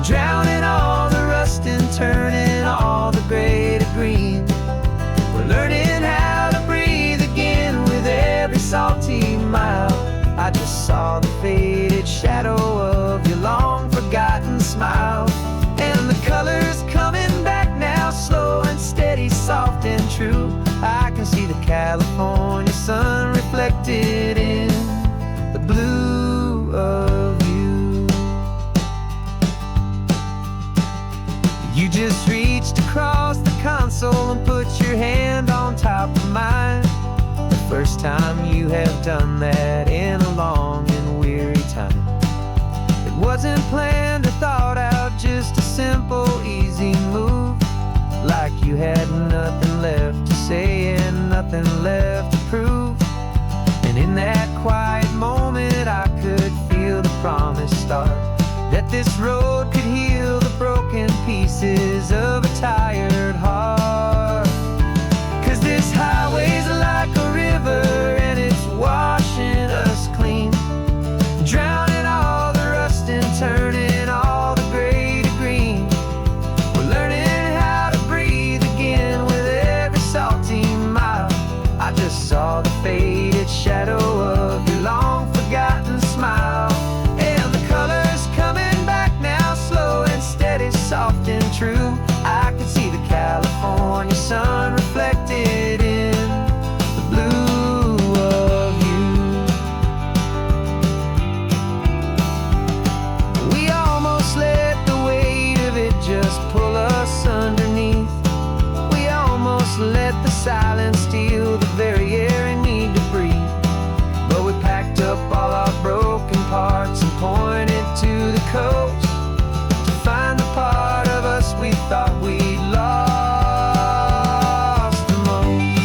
drowning all the rust and turning all the gray to green. We're learning how to breathe again with every salty mile. I just saw the faded shadow of your long forgotten smile, and the colors coming back now, slow and steady, soft and true. I can see the California sun reflected in the blue of you. You just reached across the console and put your hand on top of mine. The first time you have done that in a long and weary time. It wasn't planned or thought out, just a simple, easy move. Like you had nothing left to say and nothing left to prove. And in that quiet moment I could feel the promise start, that this road could heal the broken pieces of a tired heart. 'Cause this highway's like a river and it's washing us clean, drowning all the rust and turning all the gray to green. We're learning how to breathe again with every salty mile. I just saw the faded shadow of your long forgotten smile, and the colors coming back now, slow and steady, soft and true. I can see the California sun reflected in the blue of you. We almost let the weight of it just pull us underneath. We almost let the silence steal the very air we need to breathe. But we packed up all our broken parts and pointed to the coast to find the part of us we thought we'd lost the most.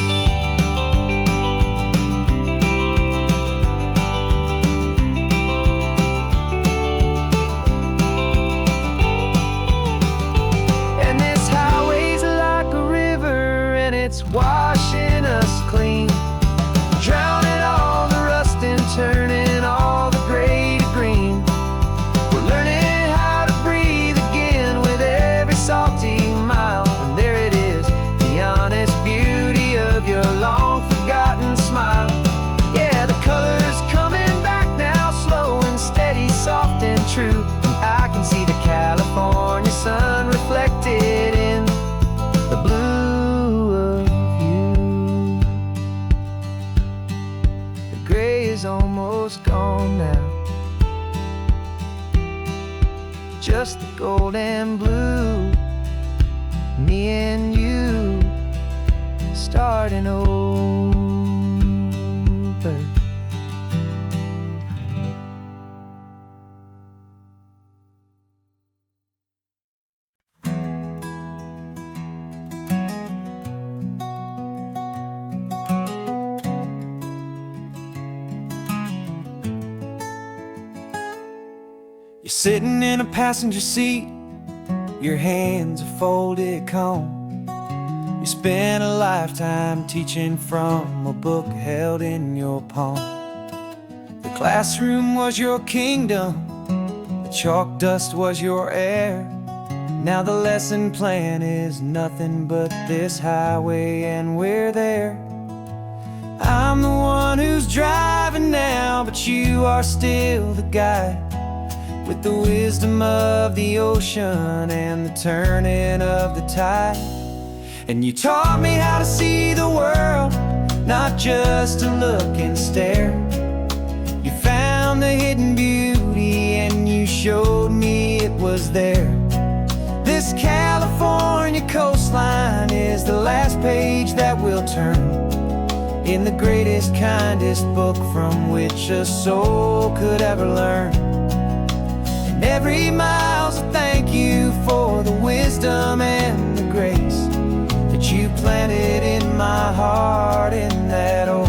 And this highway's like a river and it's washing us clean, drowning all the rust and turning all the gray to green. We're learning how to breathe again with every salty mile. And there it is, the honest beauty of your long forgotten smile. Yeah, the colors coming back now, slow and steady, soft and true. I can see the California sun reflected in the blue of you. The gray is almost gone now, just the gold and blue. Me and you starting over. You're sitting in a passenger seat, your hands are folded calm. You spent a lifetime teaching from a book held in your palm. The classroom was your kingdom, the chalk dust was your air. Now the lesson plan is nothing but this highway and we're there. I'm the one who's driving now, but you are still the guide, with the wisdom of the ocean and the turning of the tide. And you taught me how to see the world, not just to look and stare. You found the hidden beauty and you showed me it was there. This California coastline is the last page that we'll turn in the greatest, kindest book from which a soul could ever learn. And every mile's a thank you for the wisdom and the grace that you planted in my heart in that old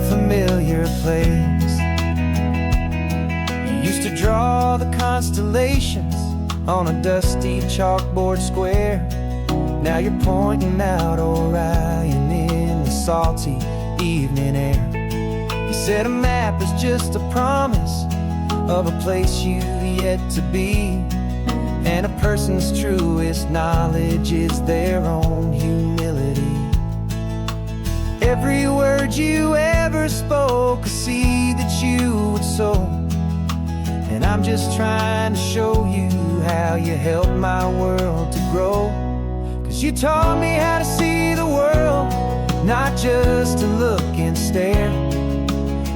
familiar place. You used used to draw the constellations on a dusty chalkboard square. Now you're pointing out Orion in the salty evening air. You said a map is just a promise of a place you've yet to be, and a person's truest knowledge is their own humility. Every word you ever spoke, a seed that you would sow, and I'm just trying to show you how you helped my world to grow. 'Cause you taught me how to see the world, not just to look and stare.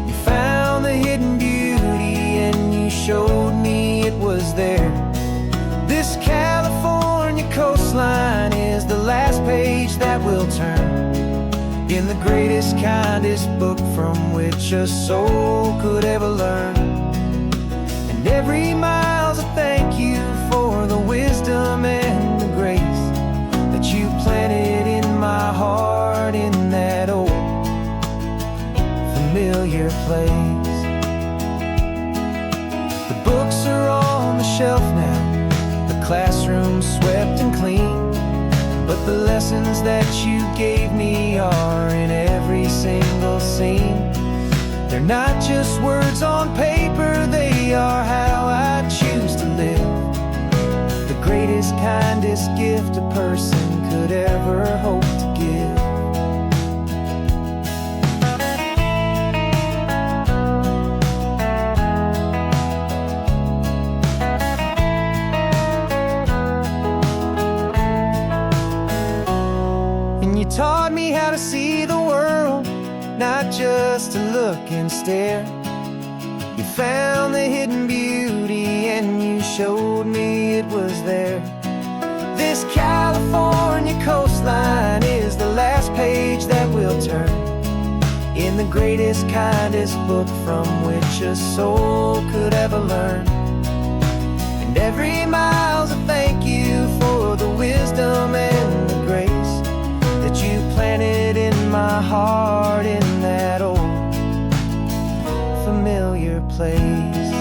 You found the hidden beauty and you showed me it was there. This California coastline is the last page that we'll turn in the greatest, kindest book from which a soul could ever learn. And every mile's a thank you for the wisdom and the grace that you planted in my heart in that old familiar place. The books are on the shelf now, the classroom swept and clean, but the lessons that you gave me are in every single scene. They're not just words on paper, they are how I choose to live. The greatest, kindest gift a person could ever hope to give. Taught me how to see the world, not just to look and stare. You found the hidden beauty and you showed me it was there. This California coastline is the last page that we'll turn in the greatest, kindest book from which a soul could ever learn. And every mile's a thank you for the wisdom and the grace that you planted in my heart in that old familiar place.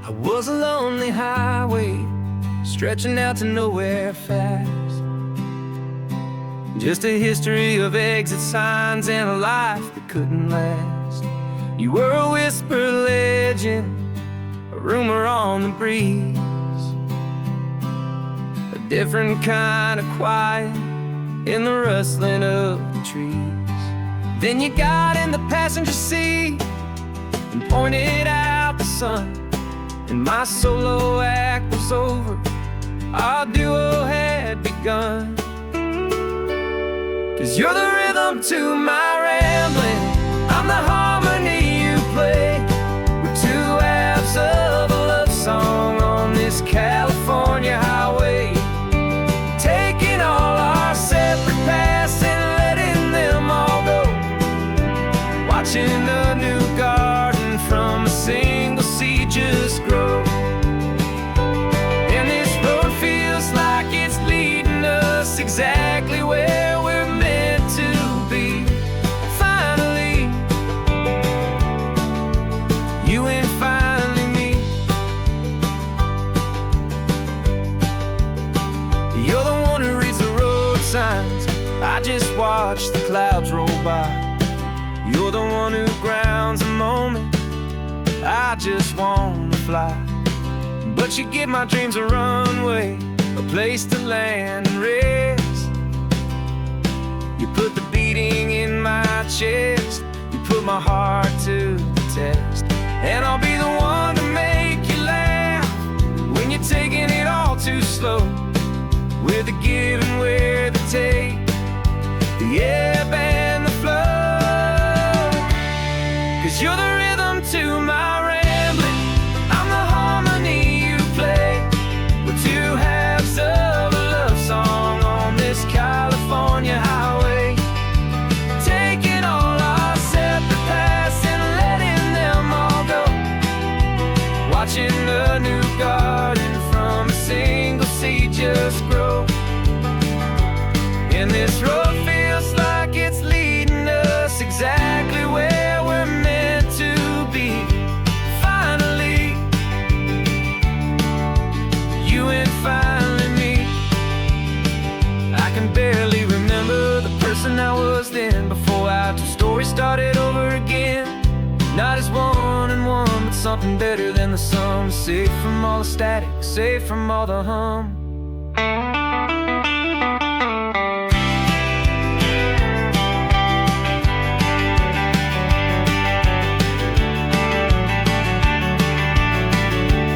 I was a lonely highway stretching out to nowhere fast. Just a history of exit signs and a life that couldn't last. You were a whisper legend, a rumor on the breeze, a different kind of quiet in the rustling of the trees. Then you got in the passenger seat and pointed out the sun, and my solo act was over, our duo had begun. 'Cause you're the rhythm to my rambling, I'm the harmony you play. We're two halves of a love song on this California highway, taking all our separate paths and letting them all go, watching a new garden from a single seed just grow. And this road feels like it's leading us exactly where we're to be. Finally, you and finally me. You're the one who reads the road signs, I just watch the clouds roll by. You're the one who grounds a moment, I just wanna fly. But you give my dreams a runway, a place to land and rest. You put the beating in my chest, you put my heart to the test. And I'll be the one to make you laugh when you're taking it all too slow, with the give and with the take, the ebb and the flow. 'Cause you're the rhythm to my rambling, I'm the harmony you play. We're two halves of a love song on this California highway, taking all our separate paths and letting them all go, Not as one and one, but something better than the sum. Safe from all the static, safe from all the hum.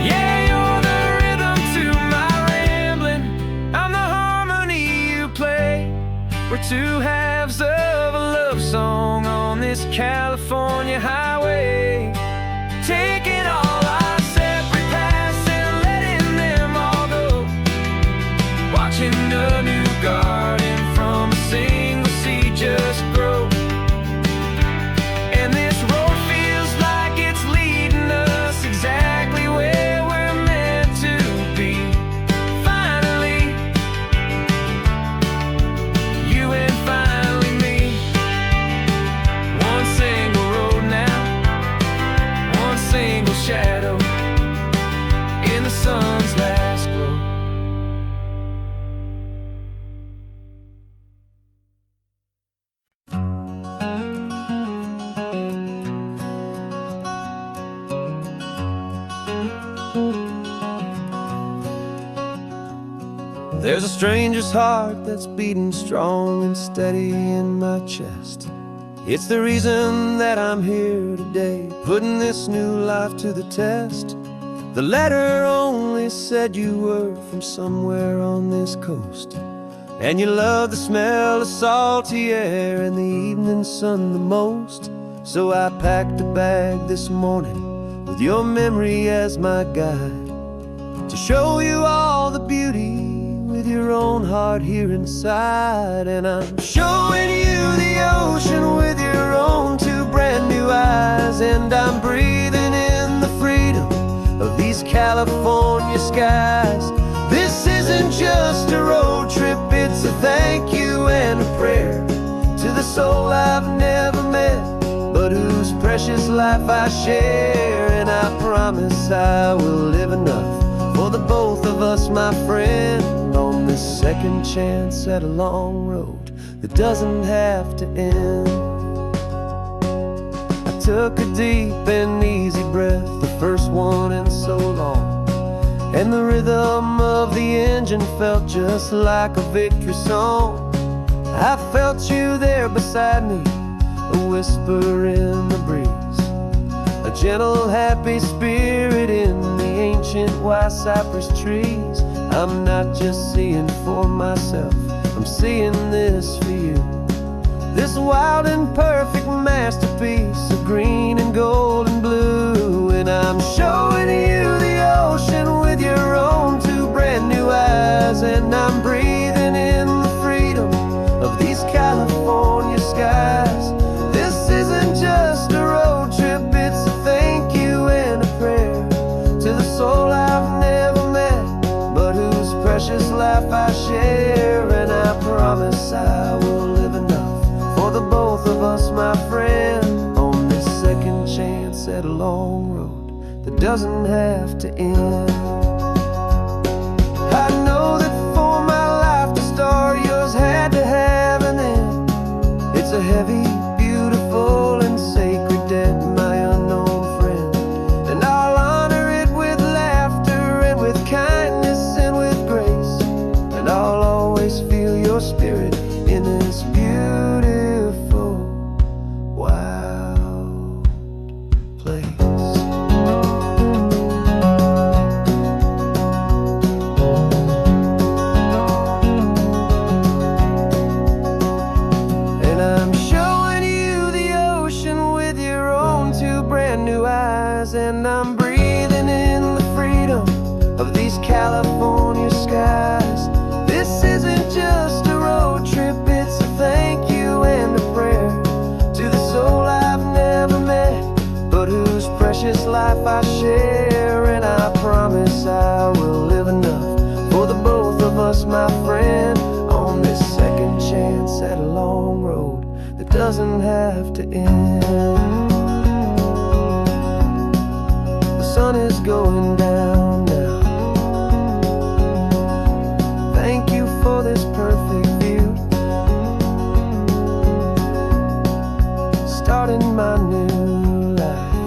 Yeah, you're the rhythm to my rambling. I'm the harmony you play. We're two halves of a love song on this California highway, taking all our separate paths and letting them all go, watching a new garden from a single seed just grow. And this road feels like it's leading us exactly where we're meant to be. Finally, you and finally me. One single road now, one single shadow in the sun's last glow. There's a stranger's heart that's beating strong and steady in my chest. It's the reason that I'm here today, putting this new life to the test. The letter only said you were from somewhere on this coast, and you love the smell of salty air and the evening sun the most. So I packed a bag this morning with your memory as my guide, to show you all the beauty with your own heart here inside. And I'm showing you the ocean with your own two brand new eyes, and I'm breathing in the freedom of these California skies. This isn't just a road trip, it's a thank you and a prayer to the soul I've never met, but whose precious life I share. And I promise I will live enough for the both of us, my friend, on this second chance at a long road that doesn't have to end. I took a deep and easy breath, the first one in so long, and the rhythm of the engine felt just like a victory song. I felt you there beside me, a whisper in the breeze, a gentle happy spirit in the ancient white cypress trees. I'm not just seeing for myself, I'm seeing this for you, this wild and perfect masterpiece of green and gold and blue. And I'm showing you the ocean with your own two brand new eyes, and I'm breathing in the freedom of these California skies. This isn't just a road trip, it's a thank you and a prayer to the soul I've never met, but whose precious life I share. And I promise I will live enough for the both of us, my friend, on this second chance at a long road that doesn't have to end. I know that for my life to start, yours had to have an end. It's a heavy, beautiful, and sacred debt, my unknown friend, and I'll honor it with laughter and with kindness and with grace, and I'll always feel your spirit in this beautiful, wild place. And I'm showing you the ocean with your own two brand new eyes, and I'm breathing in the freedom of these California skies. This isn't just a road trip, it's a thank you and a prayer to the soul I've never met, but whose precious life I share. And I promise I will live enough for the both of us, my friend, on this second chance at a long road that doesn't have to end. The sun is going down now. Thank you for this perfect view, starting my new life.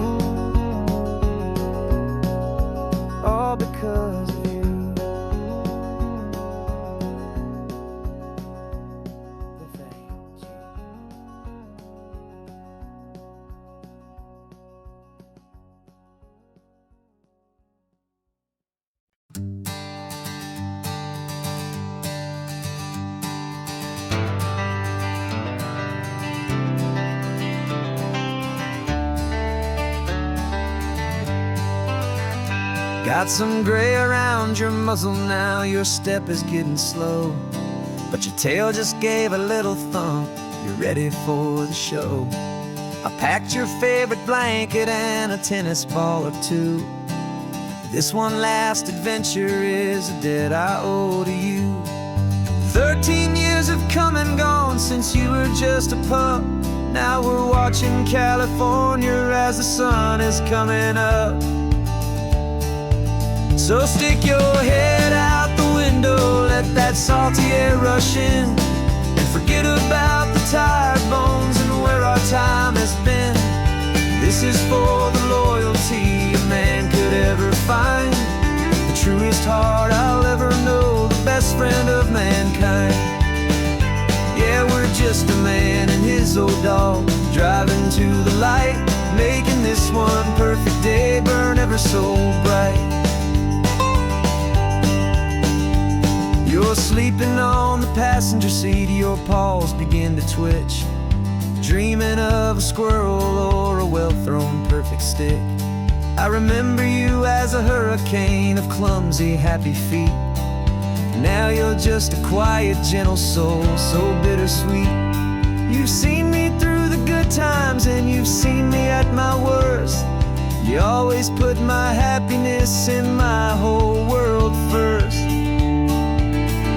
Got some gray around your muzzle now, your step is getting slow, but your tail just gave a little thump, you're ready for the show. I packed your favorite blanket and a tennis ball or two. This one last adventure is a debt I owe to you. 13 years have come and gone since you were just a pup. Now we're watching California as the sun is coming up. So stick your head out the window, let that salty air rush in, and forget about the tired bones and where our time has been. This is for the loyalty a man could ever find, the truest heart I'll ever know, the best friend of mankind. Yeah, we're just a man and his old dog, driving to the light, making this one perfect day burn ever so bright. You're sleeping on the passenger seat, your paws begin to twitch, dreaming of a squirrel or a well-thrown perfect stick. I remember you as a hurricane of clumsy, happy feet. Now you're just a quiet, gentle soul, so bittersweet. You've seen me through the good times and you've seen me at my worst. You always put my happiness in my whole world first.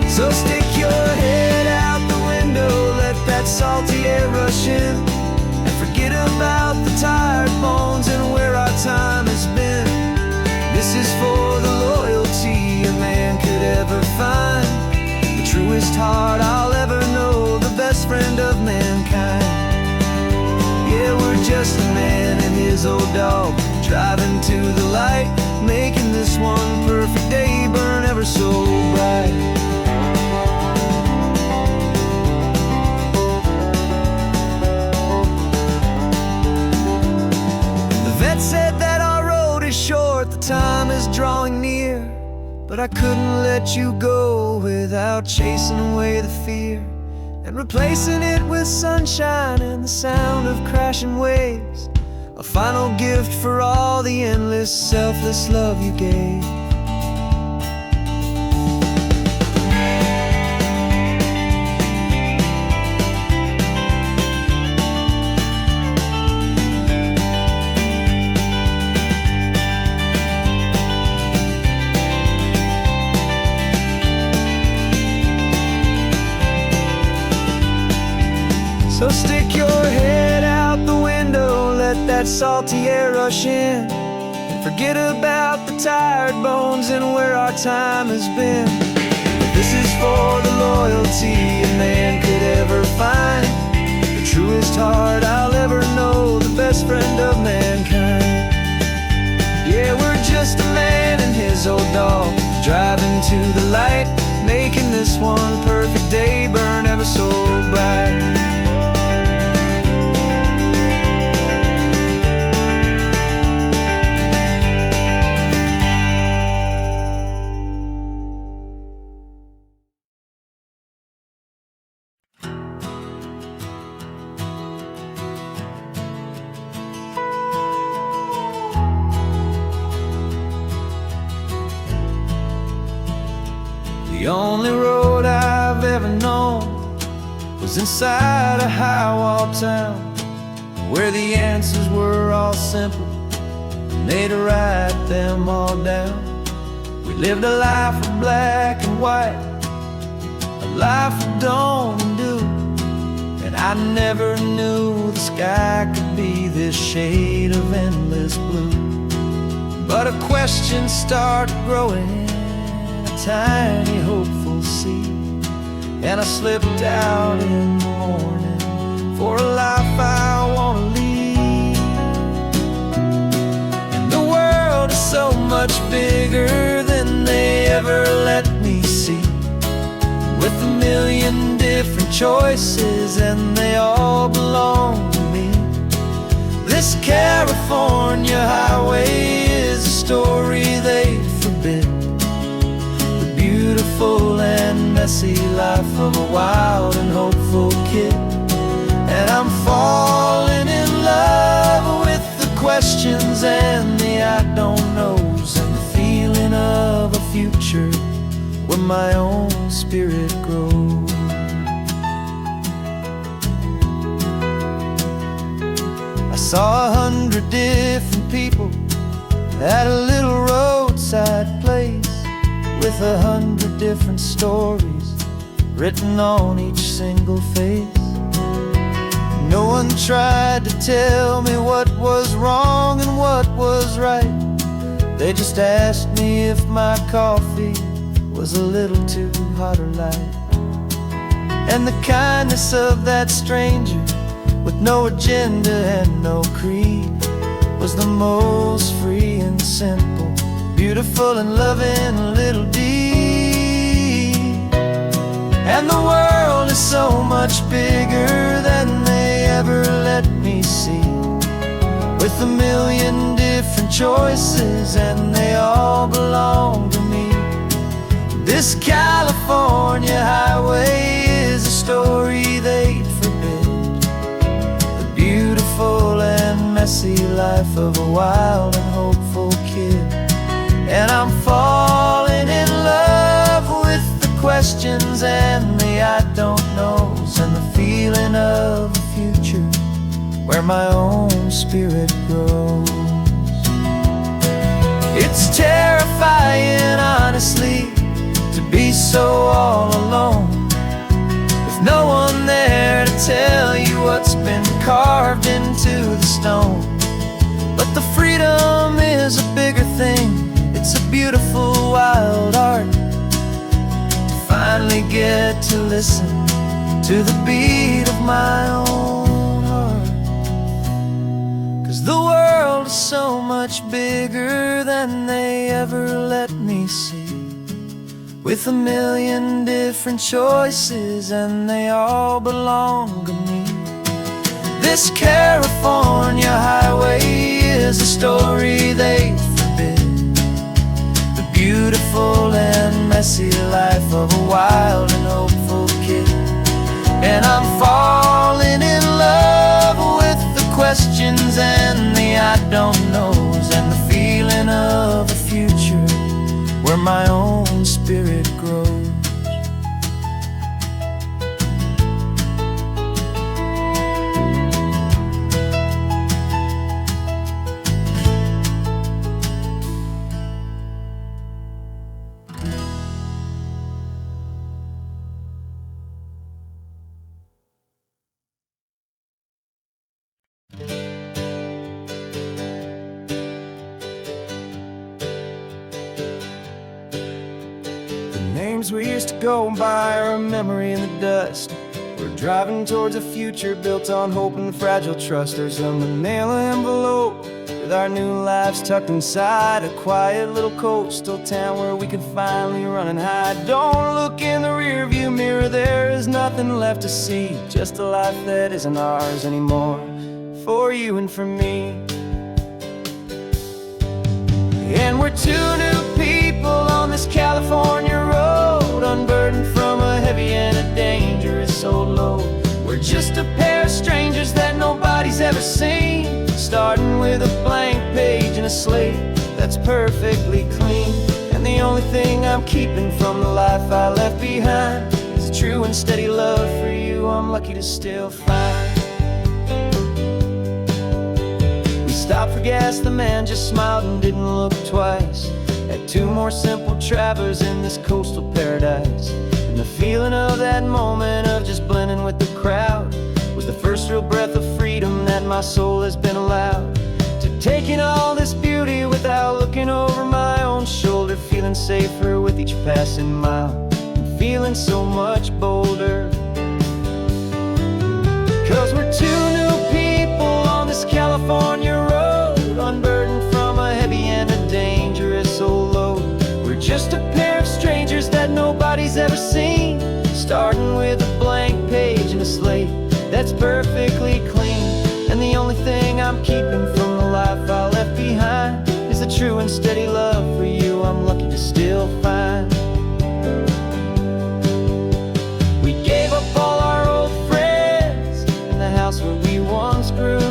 So stick your head out the window, let that salty air rush in, and forget about the tired bones and where our time has been. This is for the loyalty a man could ever find, the truest heart I'll ever know, the best friend of mankind. Yeah, we're just a man and his old dog, driving to the light, making this one perfect day burn ever so bright. Said that our road is short, the time is drawing near, but I couldn't let you go without chasing away the fear and replacing it with sunshine and the sound of crashing waves, a final gift for all the endless, selfless love you gave. So stick your head out the window, let that salty air rush in, and forget about the tired bones and where our time has been. This is for the loyalty a man could ever find, the truest heart I'll ever know, the best friend of mankind. Yeah, we're just a man and his old dog, driving to the light, making this one perfect day burn ever so bright. The only road I've ever known was inside a high-wall town, where the answers were all simple and they'd write them all down. We lived a life of black and white, a life of dawn and dew, and I never knew the sky could be this shade of endless blue. But a question started growing, tiny hopeful seed, and I slipped out in the morning for a life I want to lead. And the world is so much bigger than they ever let me see, with a million different choices and they all belong to me. This California highway is a story they forbid, beautiful and messy life of a wild and hopeful kid. And I'm falling in love with the questions and the I don't knows, and the feeling future where my own spirit grows. I saw 100 different people at a little roadside place, with 100 different stories written on each single face. No one tried to tell me what was wrong and what was right. They just asked me if my coffee was a little too hot or light. And the kindness of that stranger, with no agenda and no creed, was the most free and simple, beautiful and loving little deed. And the world is so much bigger than they ever let me see, with a million different choices and they all belong to me. This California highway is a story they'd forbid, the beautiful and messy life of a wild and hopeful kid. And I'm falling in love with the questions and the I don't knows, and the feeling of a future where my own spirit grows. It's terrifying, honestly, to be so all alone, with no one there to tell you what's been carved into the stone. But the freedom is a bigger thing. It's a beautiful wild art to finally get to listen to the beat of my own heart. 'Cause the world is so much bigger than they ever let me see, with a million different choices and they all belong to me. This California highway is a story they forbid, the beautiful and messy life of a wild and hopeful kid. And I'm falling in love with the questions and the I don't knows, and the feeling of a future where my own spirit grows. Names we used to go by are a memory in the dust. We're driving towards a future built on hope and fragile trust. There's a manila envelope with our new lives tucked inside, a quiet little coastal town where we can finally run and hide. Don't look in the rearview mirror, there is nothing left to see, just a life that isn't ours anymore, for you and for me. And we're two new people on this California road, unburdened from a heavy and a dangerous old load. We're just a pair of strangers that nobody's ever seen, starting with a blank page and a slate that's perfectly clean. And the only thing I'm keeping from the life I left behind is a true and steady love for you I'm lucky to still find. We stopped for gas, the man just smiled and didn't look twice. Had two more simple travelers in this coastal paradise. And the feeling of that moment of just blending with the crowd was the first real breath of freedom that my soul has been allowed to take in all this beauty without looking over my own shoulder, feeling safer with each passing mile and feeling so much bolder. 'Cause we're two new people on this California road, unburdened from a heavy and a dangerous old load. We're just a pair of strangers that nobody's ever seen, starting with a blank page and a slate that's perfectly clean. And the only thing I'm keeping from the life I left behind is a true and steady love for you I'm lucky to still find. We gave up all our old friends and the house where we once grew.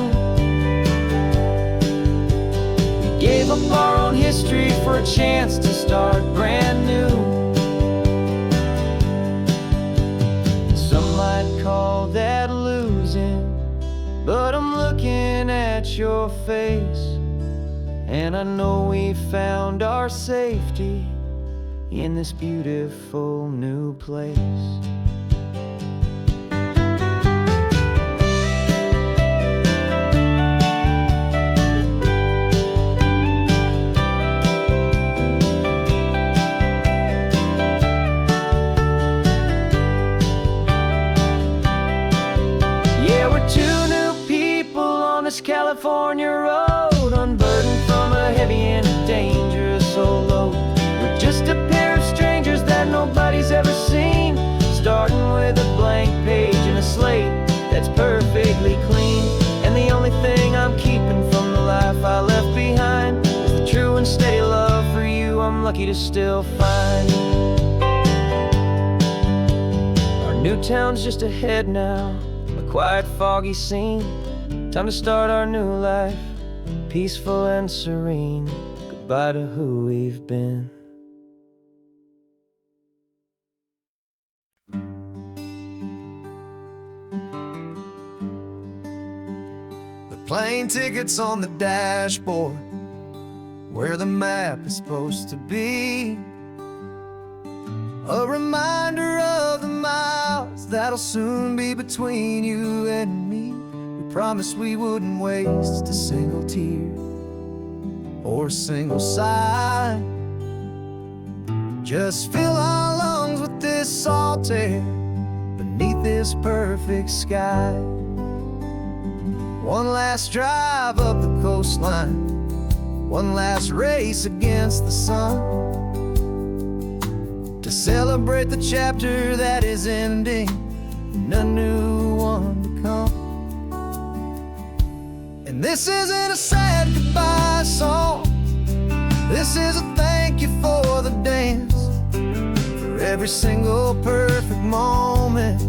We gave up our own history for a chance to start brand new. Some might call that losing, but I'm looking at your face, and I know we found our safety in this beautiful new place. Yeah, we're two new people on this California road, unburdened from a heavy and dangerous old load. We're just a pair of strangers that nobody's ever seen, starting with a blank page and a slate that's perfectly clean. And the only thing I'm keeping from the life I left behind is the true and steady love for you I'm lucky to still find. Our new town's just ahead now, a quiet, foggy scene. Time to start our new life, peaceful and serene. Goodbye to who we've been. The plane tickets on the dashboard, where the map is supposed to be. A reminder of the miles that'll soon be between you and me. We promised we wouldn't waste a single tear or a single sigh. Just fill our lungs with this salt air beneath this perfect sky. One last drive up the coastline, one last race against the sun, to celebrate the chapter that is ending and a new one to come. And this isn't a sad goodbye song, this is a thank you for the dance, for every single perfect moment,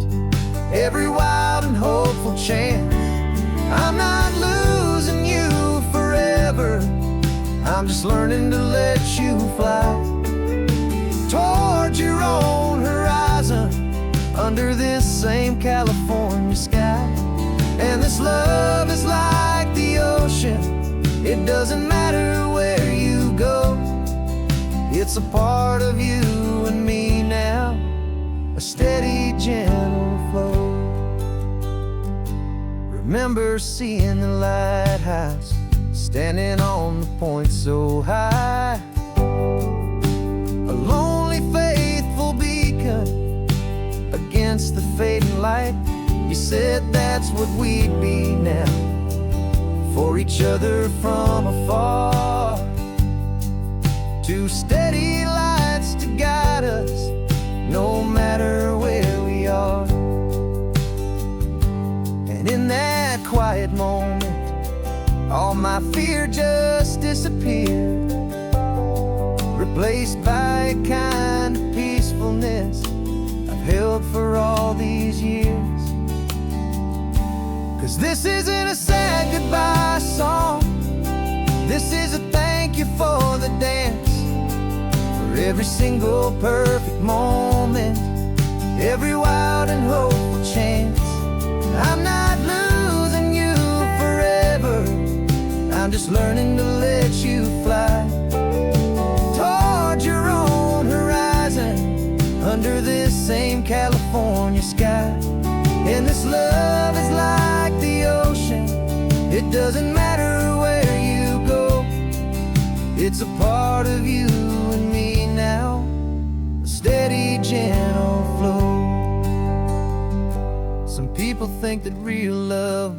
every wild and hopeful chance. I'm not losing you forever, I'm just learning to let you fly towards your own horizon, under this same California sky. And this love is like the ocean, it doesn't matter where you go, it's a part of you and me now, a steady, gentle flow. Remember seeing the lighthouse, standing on the point so high, a lonely, faithful beacon against the fading light. You said that's what we'd be now, for each other from afar. Two steady lights to guide us, no matter where we are. And in that quiet moment, all my fear just disappeared, replaced by a kind of peacefulness I've held for all these years. 'Cause this isn't a sad goodbye song, this is a thank you for the dance, for every single perfect moment, every wild and hopeful chance. I'm not losing you forever, I'm just learning to let you fly towards your own horizon, under this same California sky. And this love is like the ocean, it doesn't matter where you go, it's a part of you and me now, a steady, gentle flow. Some people think that real love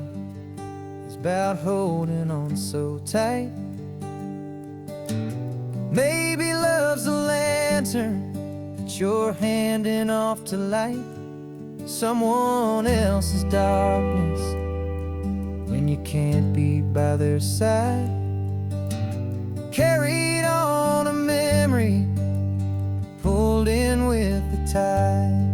is about holding on so tight. Maybe love's a lantern that you're handing off to light someone else's darkness when you can't be by their side. Carried on a memory, pulled in with the tide.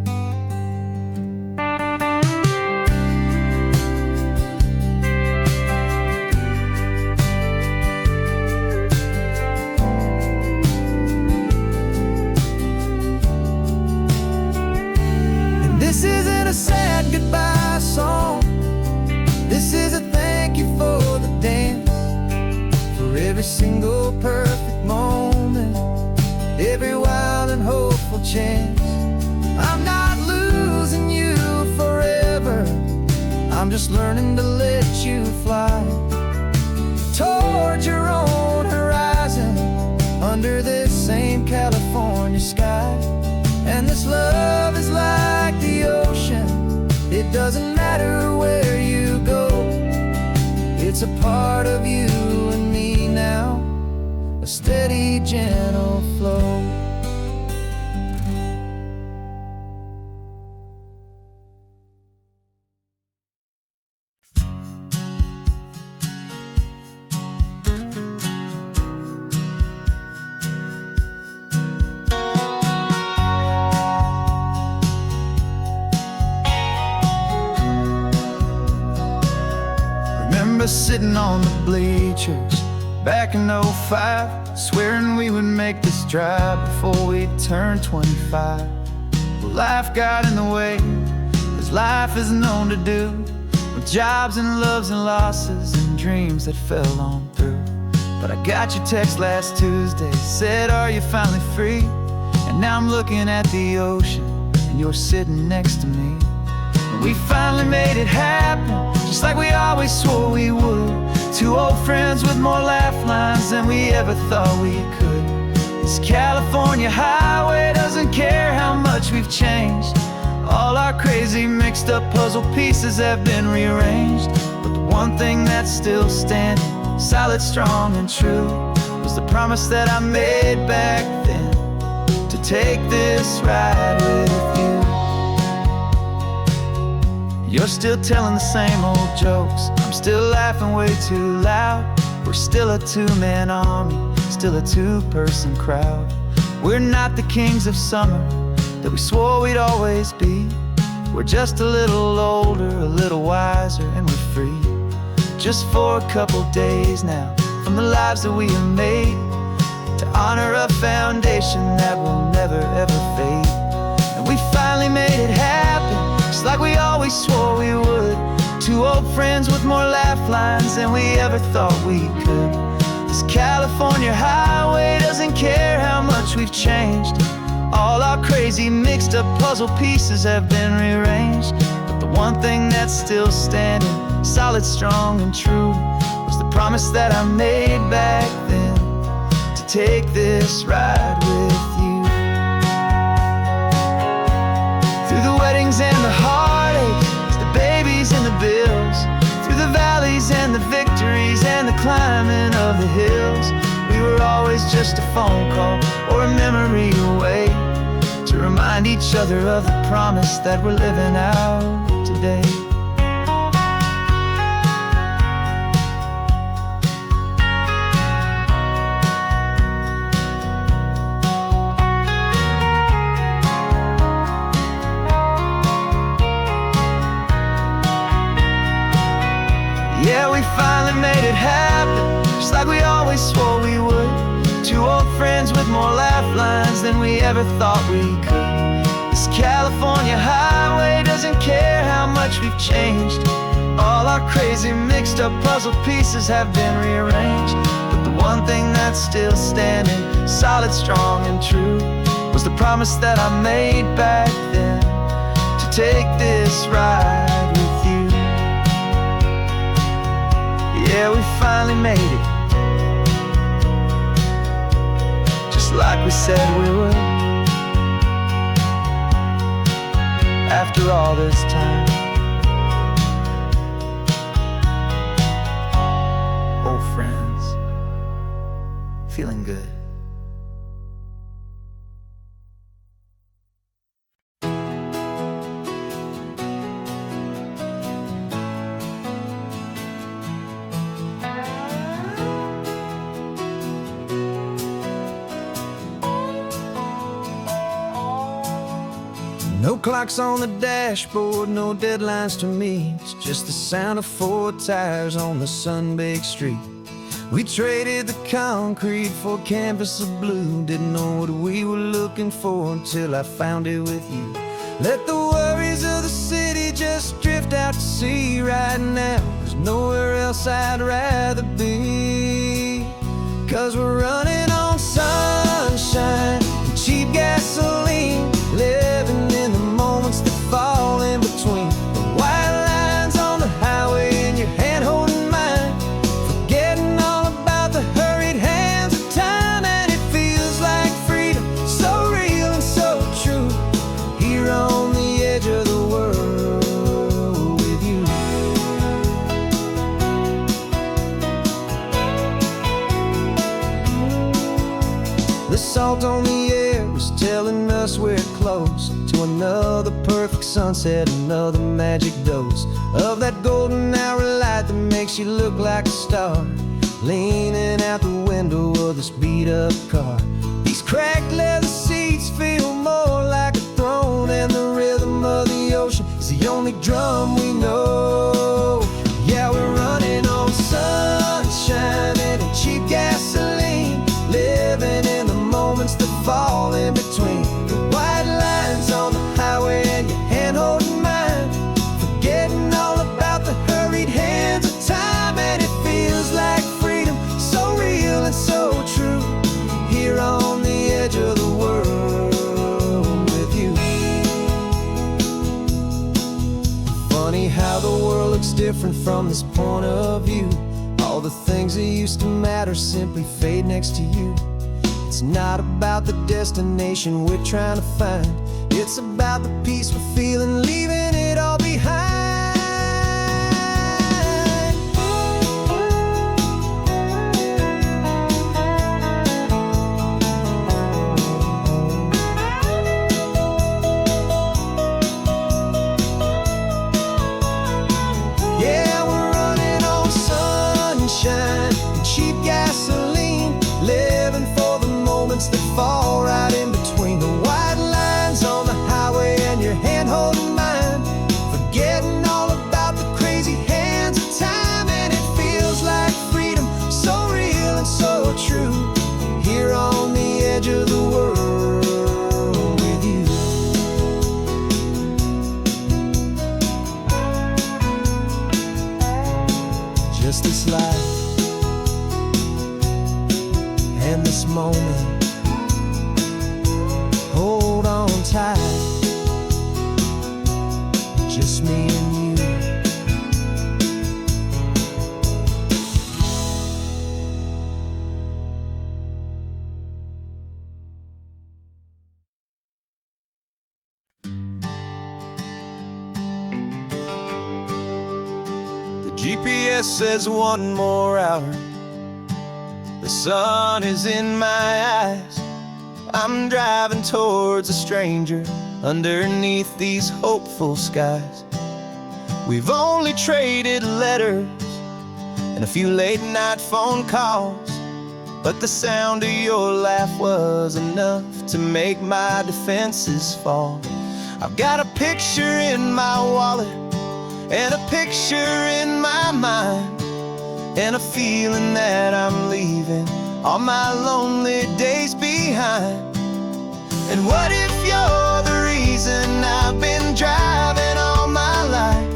every single perfect moment, every wild and hopeful chance. I'm not losing you forever, I'm just learning to let you fly towards your own horizon, under this same California sky. And this love is like the ocean, it doesn't matter where you go, it's a part of you and me now, a steady, gentle flow. Remember sitting on the bleachers back in '05, swearing we would make this drive before we turned 25. Well, life got in the way, as life is known to do, with jobs and loves and losses and dreams that fell on through. But I got your text last Tuesday, said, are you finally free? And now I'm looking at the ocean, and you're sitting next to me. And we finally made it happen, just like we always swore we would. Two old friends with more laugh lines than we ever thought we could. This California highway doesn't care how much we've changed. All our crazy mixed up puzzle pieces have been rearranged. But the one thing that's still standing, solid, strong and true, was the promise that I made back then, to take this ride with you. You're still telling the same old jokes, I'm still laughing way too loud. We're still a two-man army, still a two-person crowd. We're not the kings of summer that we swore we'd always be. We're just a little older, a little wiser, and we're free. Just for a couple days now, from the lives that we have made, to honor a foundation that will never ever fade. And we finally made it happen, just like we always swore we would. Two old friends with more laugh lines than we ever thought we could. This California highway doesn't care how much we've changed. All our crazy mixed up puzzle pieces have been rearranged. But the one thing that's still standing, solid, strong and true, was the promise that I made back then, to take this ride with you. Through the weddings and the heartaches, the babies and the bills, through the valleys and the victories and the climbing of the hills, we were always just a phone call or a memory away, to remind each other of the promise that we're living out today. Yeah, we finally made it happen, just like we always swore we would. Two old friends with more laugh lines than we ever thought we could. This California highway doesn't care how much we've changed. All our crazy mixed up puzzle pieces have been rearranged. But the one thing that's still standing, solid, strong and true, was the promise that I made back then, to take this ride with you. Yeah, we finally made it, just like we said we would. After all this time, old friends, feeling good. No clocks on the dashboard, no deadlines to meet, it's just the sound of four tires on the sun-baked street. We traded the concrete for a canvas of blue, didn't know what we were looking for until I found it with you. Let the worries of the city just drift out to sea right now, there's nowhere else I'd rather be. 'cause we're running on sunshine and cheap gasoline, living in the moments that fall in between the white lines on the highway and your hand holding mine, forgetting all about the hurried hands of time. And it feels like freedom, so real and so true, here on the edge of the world with you. The salt on the air is telling us we're close to another perfect sunset, another magic dose of that golden hour light that makes you look like a star, leaning out the window of this beat-up car. These cracked leather seats feel more like a throne, and the rhythm of the ocean is the only drum we know. Yeah, we're running on sunshine and cheap gasoline, living in the moments that fall in between the white lines on the highway and your hand holding mine, forgetting all about the hurried hands of time. And it feels like freedom, so real and so true, here on the edge of the world with you. Funny how the world looks different from this point of view. All the things that used to matter simply fade next to you. It's not about the destination we're trying to find, it's about the peace we're feeling, leaving it all behind. Yeah, we're running on sunshine and cheap gasoline, living for the moments that fall right in between the white lines on the highway and your hand holding mine, forgetting all about the crazy hands of time. And it feels like freedom, so real and so true, here on the edge of the world with you. Just this life and this moment, hold on tight, just me and you. The GPS says one more hour, the sun is in my eyes. I'm driving towards a stranger underneath these hopeful skies. We've only traded letters and a few late night phone calls, but the sound of your laugh was enough to make my defenses fall. I've got a picture in my wallet and a picture in my mind, and a feeling that I'm leaving all my lonely days behind. And what if you're the reason I've been driving all my life,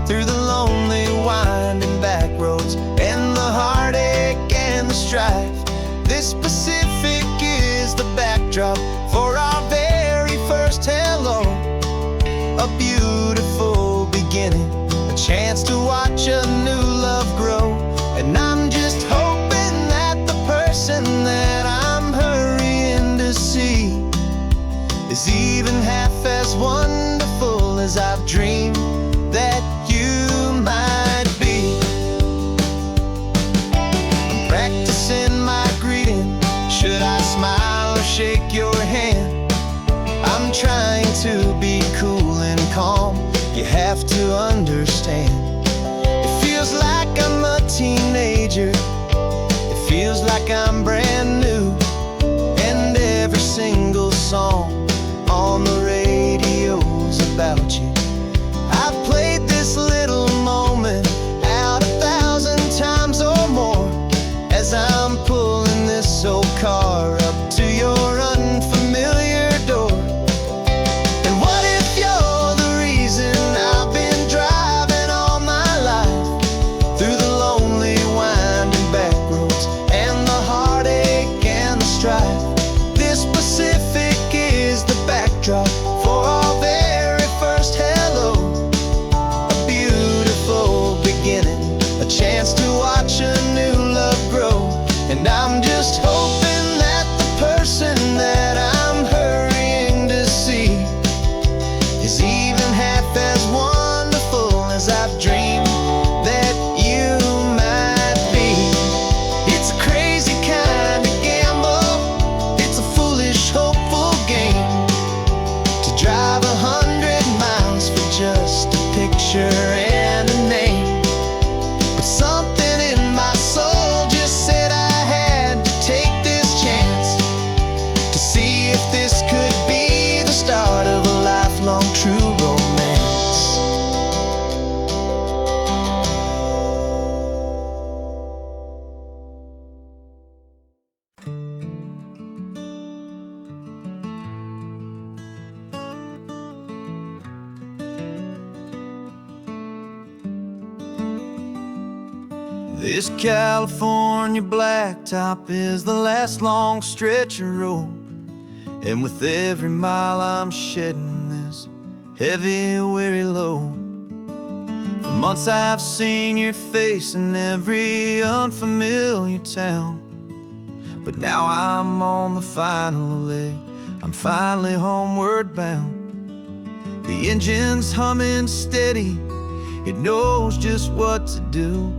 through the lonely winding back roads and the heartache and the strife? This Pacific is the backdrop for our very first hello, a beautiful beginning, a chance to watch a new love grow. And I'm just hoping that the person that I'm hurrying to see is even half as wonderful as I've dreamed that you might be. I'm practicing my greeting, should I smile or shake your hand? I'm trying to be cool and calm, you have to understand. It feels like I'm a teenager, it feels like I'm brand new, and every single song on the radio's about you. I've played this little moment out 1,000 times or more, as I'm pulling this old car up to your unfamiliar door. And what if you're the reason I've been driving all my life, through the lonely winding back roads and the heart This California blacktop is the last long stretch of road, and with every mile I'm shedding this heavy, weary load. For months I've seen your face in every unfamiliar town, but now I'm on the final leg, I'm finally homeward bound. The engine's humming steady, it knows just what to do.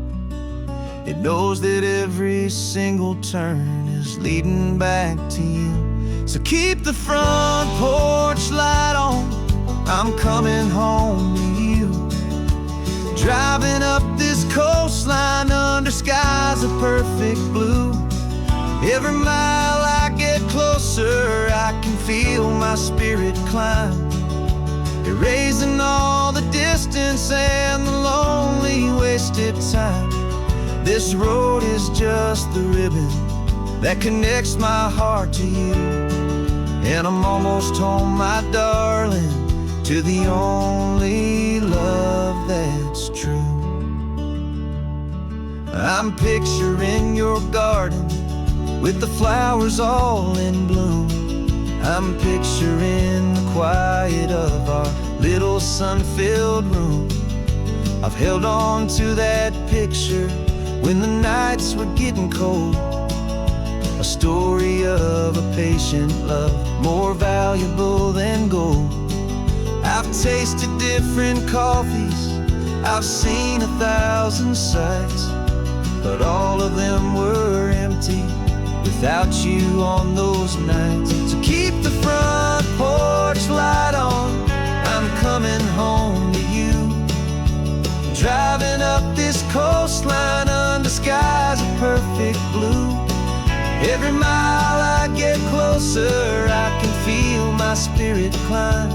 It knows that every single turn is leading back to you. So keep the front porch light on, I'm coming home to you. Driving up this coastline under skies of perfect blue. Every mile I get closer, I can feel my spirit climb, erasing all the distance and the lonely wasted time. This road is just the ribbon that connects my heart to you, and I'm almost home, my darling, to the only love that's true. I'm picturing your garden with the flowers all in bloom. I'm picturing the quiet of our little sun-filled room. I've held on to that picture when the nights were getting cold, a story of a patient love more valuable than gold. I've tasted different coffees, I've seen 1,000 sights, but all of them were empty without you on those nights. So keep the front porch light on, I'm coming home to you. Driving up this coastline under skies of perfect blue. Every mile I get closer, I can feel my spirit climb,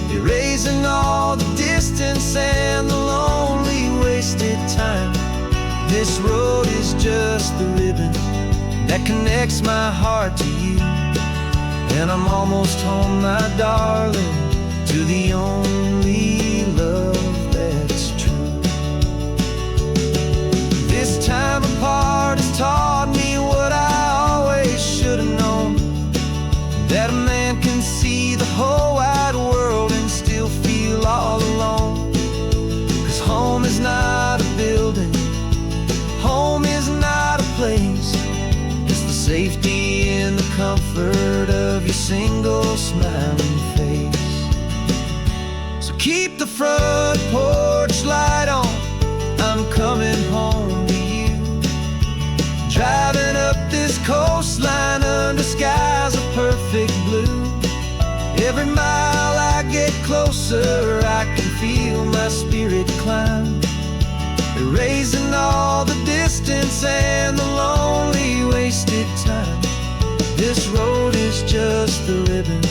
erasing all the distance and the lonely wasted time. This road is just the ribbon that connects my heart to you, and I'm almost home, my darling, to the only love that's true. This time apart has taught me what I always should have known, that a man can see the whole wide world and still feel all alone. 'Cause home is not a building, home is not a place, it's the safety and the comfort of your single smiling face. So keep the front porch light on, I'm coming home to you. Driving up this coastline under skies of perfect blue. Every mile I get closer, I can feel my spirit climb, erasing all the distance and the lonely wasted time. This road is just the ribbon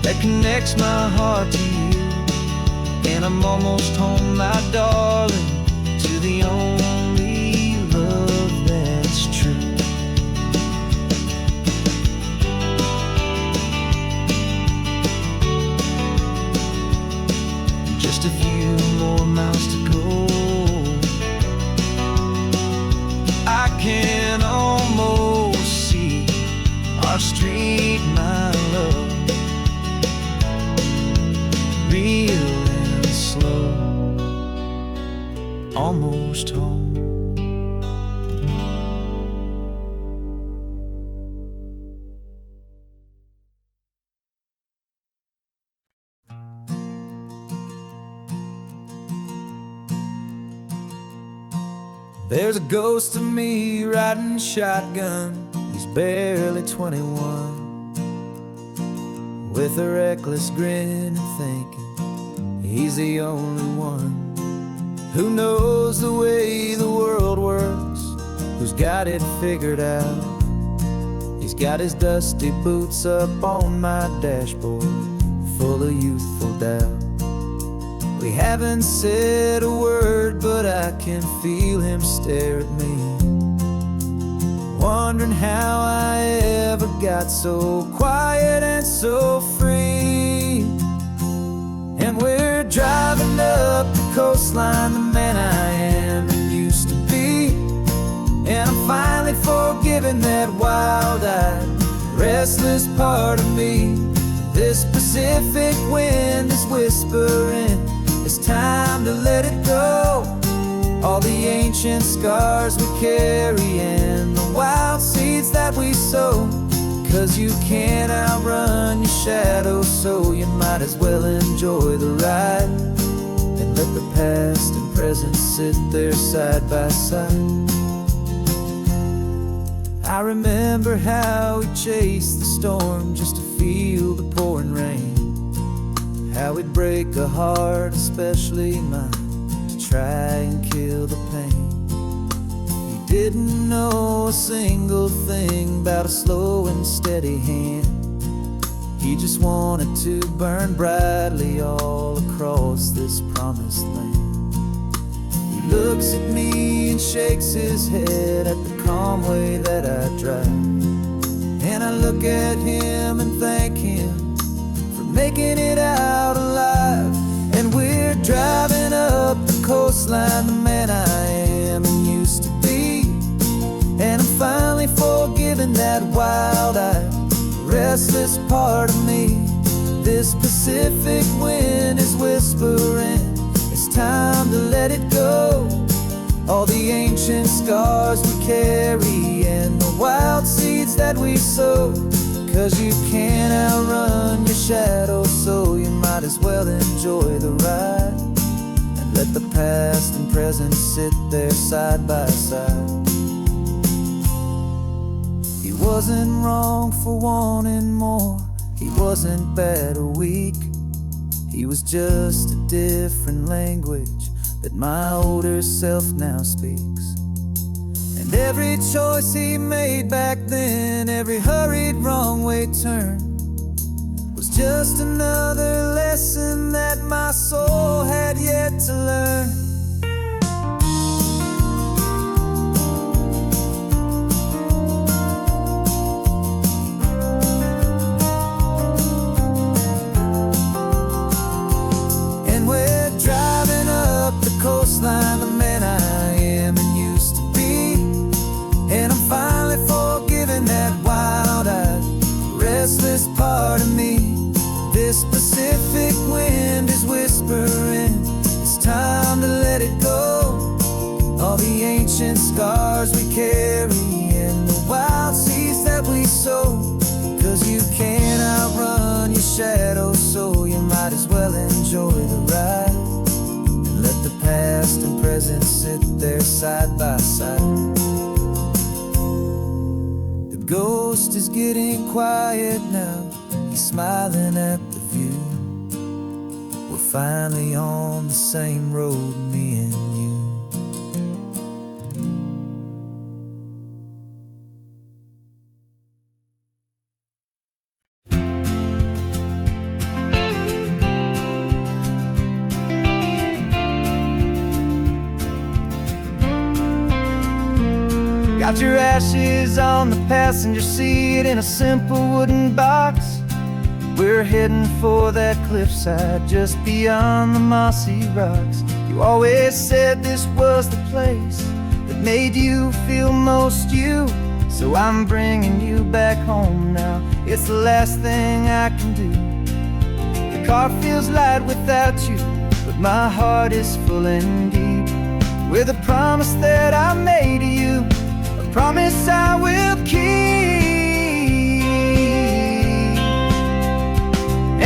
that connects my heart to you, and I'm almost home, my darling, to the only love that's true. Just a few more miles to go, I can almost see our street, my love, real and slow, almost home. There's a ghost of me riding shotgun, he's barely 21, with a reckless grin and thinking he's the only one who knows the way the world works, who's got it figured out. He's got his dusty boots up on my dashboard, full of youthful doubt. We haven't said a word, but I can feel him stare at me, wondering how I ever got so quiet and so free. And we're driving up the coastline, the man I am and used to be. I'm finally forgiving that wild-eyed, restless part of me. This Pacific wind is whispering, it's time to let it go. All the ancient scars we carry and the wild seeds that we sow. 'Cause you can't outrun your shadow, so you might as well enjoy the ride and let the past and present sit there side by side. I remember how we chased the storm just to feel the pouring rain, how we'd break a heart, especially mine, to try and kill the pain. He didn't know a single thing about a slow and steady hand. He just wanted to burn brightly all across this promised land. He looks at me and shakes his head at the calm way that I drive, and I look at him and thank him for making it out alive. And we're driving up the coastline, the man I am and used to be. And I'm finally forgiving that wild-eyed, restless part of me. This Pacific wind is whispering, it's time to let it go. All the ancient scars we carry and the wild seeds that we sow. 'Cause you can't outrun your shadow, so you might as well enjoy the ride and let the past and present sit there side by side. He wasn't wrong for wanting more, he wasn't bad or weak. He was just a different language that my older self now speaks. And every choice he made back then, every hurried wrong way turn, was just another lesson that my soul had yet to learn. Coastline, the man I am and used to be. And I'm finally forgiving that wild-eyed, restless part of me. This Pacific wind is whispering, it's time to let it go. All the ancient scars we carry and the wild seeds that we sow. 'Cause you can't outrun your shadow, so you might as well enjoy the ride. Let the past and present sit there side by side. The ghost is getting quiet now, he's smiling at the view. We're finally on the same road, me and you. Got your ashes on the passenger seat in a simple wooden box. We're heading for that cliffside just beyond the mossy rocks. You always said this was the place that made you feel most you. So I'm bringing you back home now, it's the last thing I can do. The car feels light without you, but my heart is full and deep with a promise that I made to you, promise I will keep.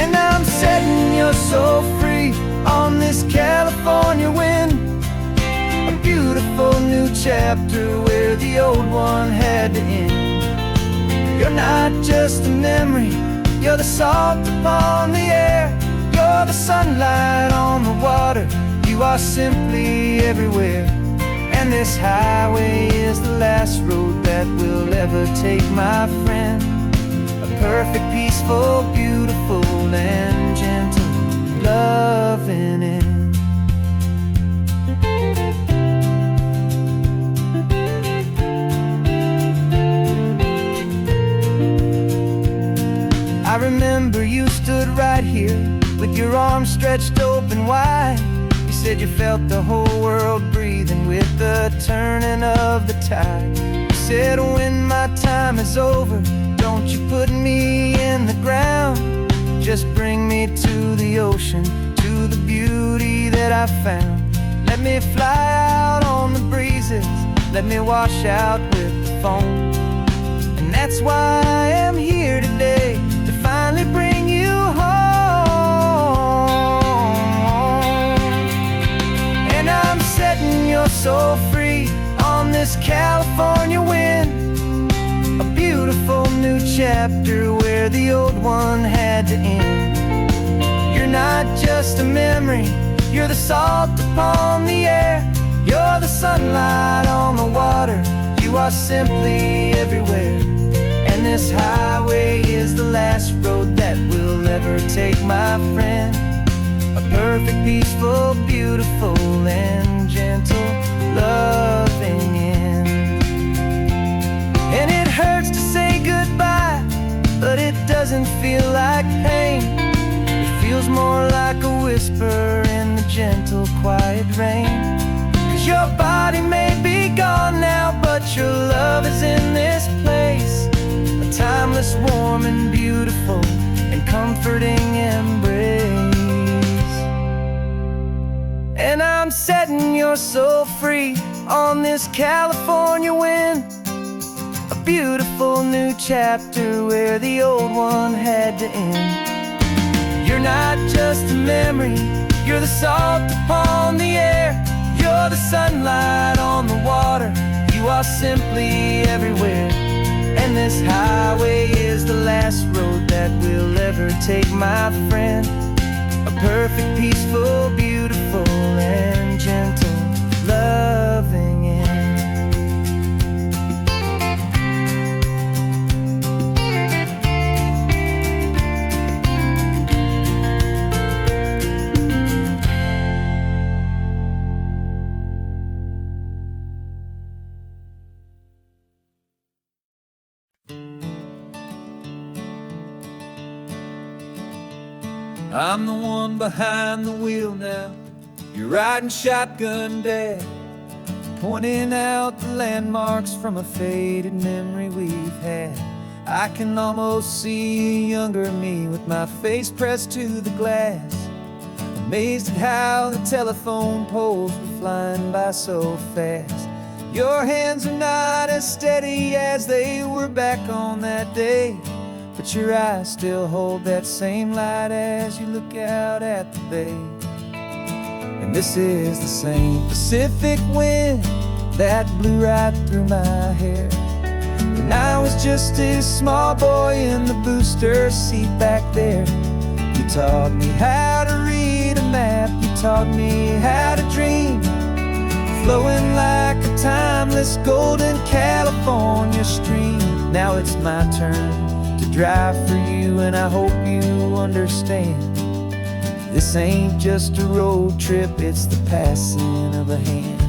And I'm setting your soul free on this California wind, a beautiful new chapter where the old one had to end. You're not just a memory, you're the salt upon the air, you're the sunlight on the water, you are simply everywhere. And this highway is the last road that we'll ever take, my friend. A perfect, peaceful, beautiful, and gentle loving end. I remember you stood right here with your arms stretched open wide. said you felt the whole world breathing with the turning of the tide. You said when my time is over, don't you put me in the ground, just bring me to the ocean, to the beauty that I found. Let me fly out on the breezes, let me wash out with the foam. And that's why I am here today, to finally bring you home. And I'm setting your soul free on this California wind, a beautiful new chapter where the old one had to end. You're not just a memory, you're the salt upon the air, you're the sunlight on the water, you are simply everywhere. And this highway is the last road that will ever take, my friend. A perfect, peaceful, beautiful, and gentle, loving end. And it hurts to say goodbye, but it doesn't feel like pain. It feels more like a whisper in the gentle, quiet rain. 'Cause your body may be gone now, but your love is in this place, a timeless, warm, and beautiful, and comforting embrace. And I'm setting your soul free on this California wind, a beautiful new chapter where the old one had to end. You're not just a memory, you're the salt upon the air, you're the sunlight on the water, you are simply everywhere. And this highway is the last road that we'll ever take, my friend. A perfect, peaceful, beautiful, and gentle, loving end. I'm the one behind the wheel now, you're riding shotgun, Dad, pointing out the landmarks from a faded memory we've had. I can almost see a younger me with my face pressed to the glass, amazed at how the telephone poles were flying by so fast. Your hands are not as steady as they were back on that day, but your eyes still hold that same light as you look out at the bay. And this is the same Pacific wind that blew right through my hair when I was just a small boy in the booster seat back there. You taught me how to read a map, you taught me how to dream, flowing like a timeless golden California stream. Now it's my turn to drive for you, and I hope you understand. This ain't just a road trip, it's the passing of a hand.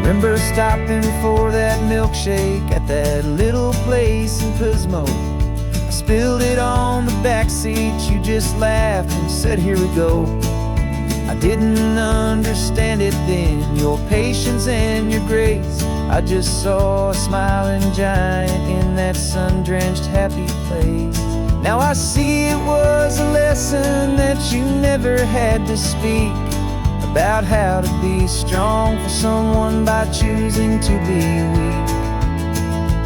Remember stopping for that milkshake at that little place in Pismo? I spilled it on the back seat, you just laughed and said, here we go. I didn't understand it then, your patience and your grace. I just saw a smiling giant in that sun-drenched happy place. Now I see it was a lesson that you never had to speak, about how to be strong for someone by choosing to be weak.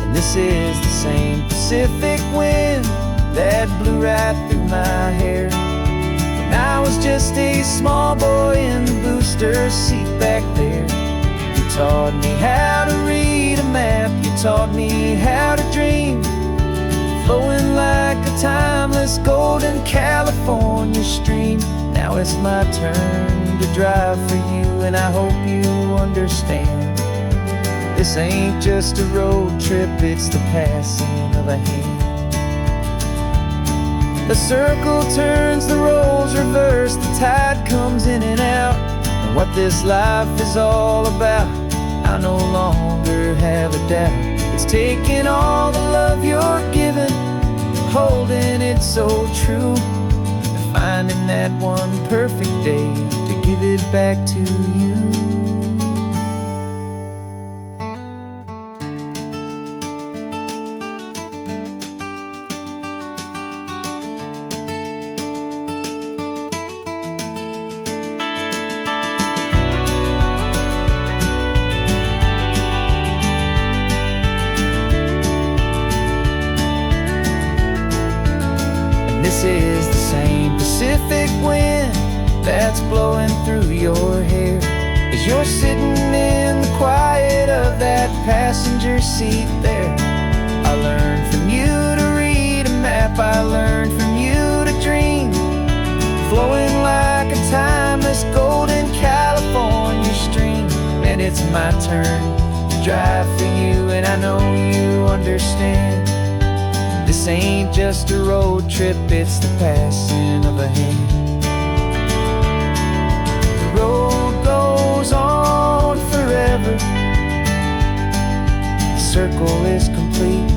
And this is the same Pacific wind that blew right through my hair when I was just a small boy in the booster seat back there. You taught me how to read a map, you taught me how to dream, flowing like a timeless golden California stream. Now it's my turn to drive for you, and I hope you understand. This ain't just a road trip, it's the passing of a hand. The circle turns, the roles reverse, the tide comes in and out. And what this life is all about, I no longer have a doubt. It's taking all the love you're giving, holding it so true, and finding that one perfect day to give it back to you. This is the same Pacific wind that's blowing through your hair as you're sitting in the quiet of that passenger seat there. I learned from you to read a map, I learned from you to dream, flowing like a timeless golden California stream. And it's my turn to drive for you, and I know you understand. This ain't just a road trip, it's the passing of a hand. The road goes on forever. The circle is complete,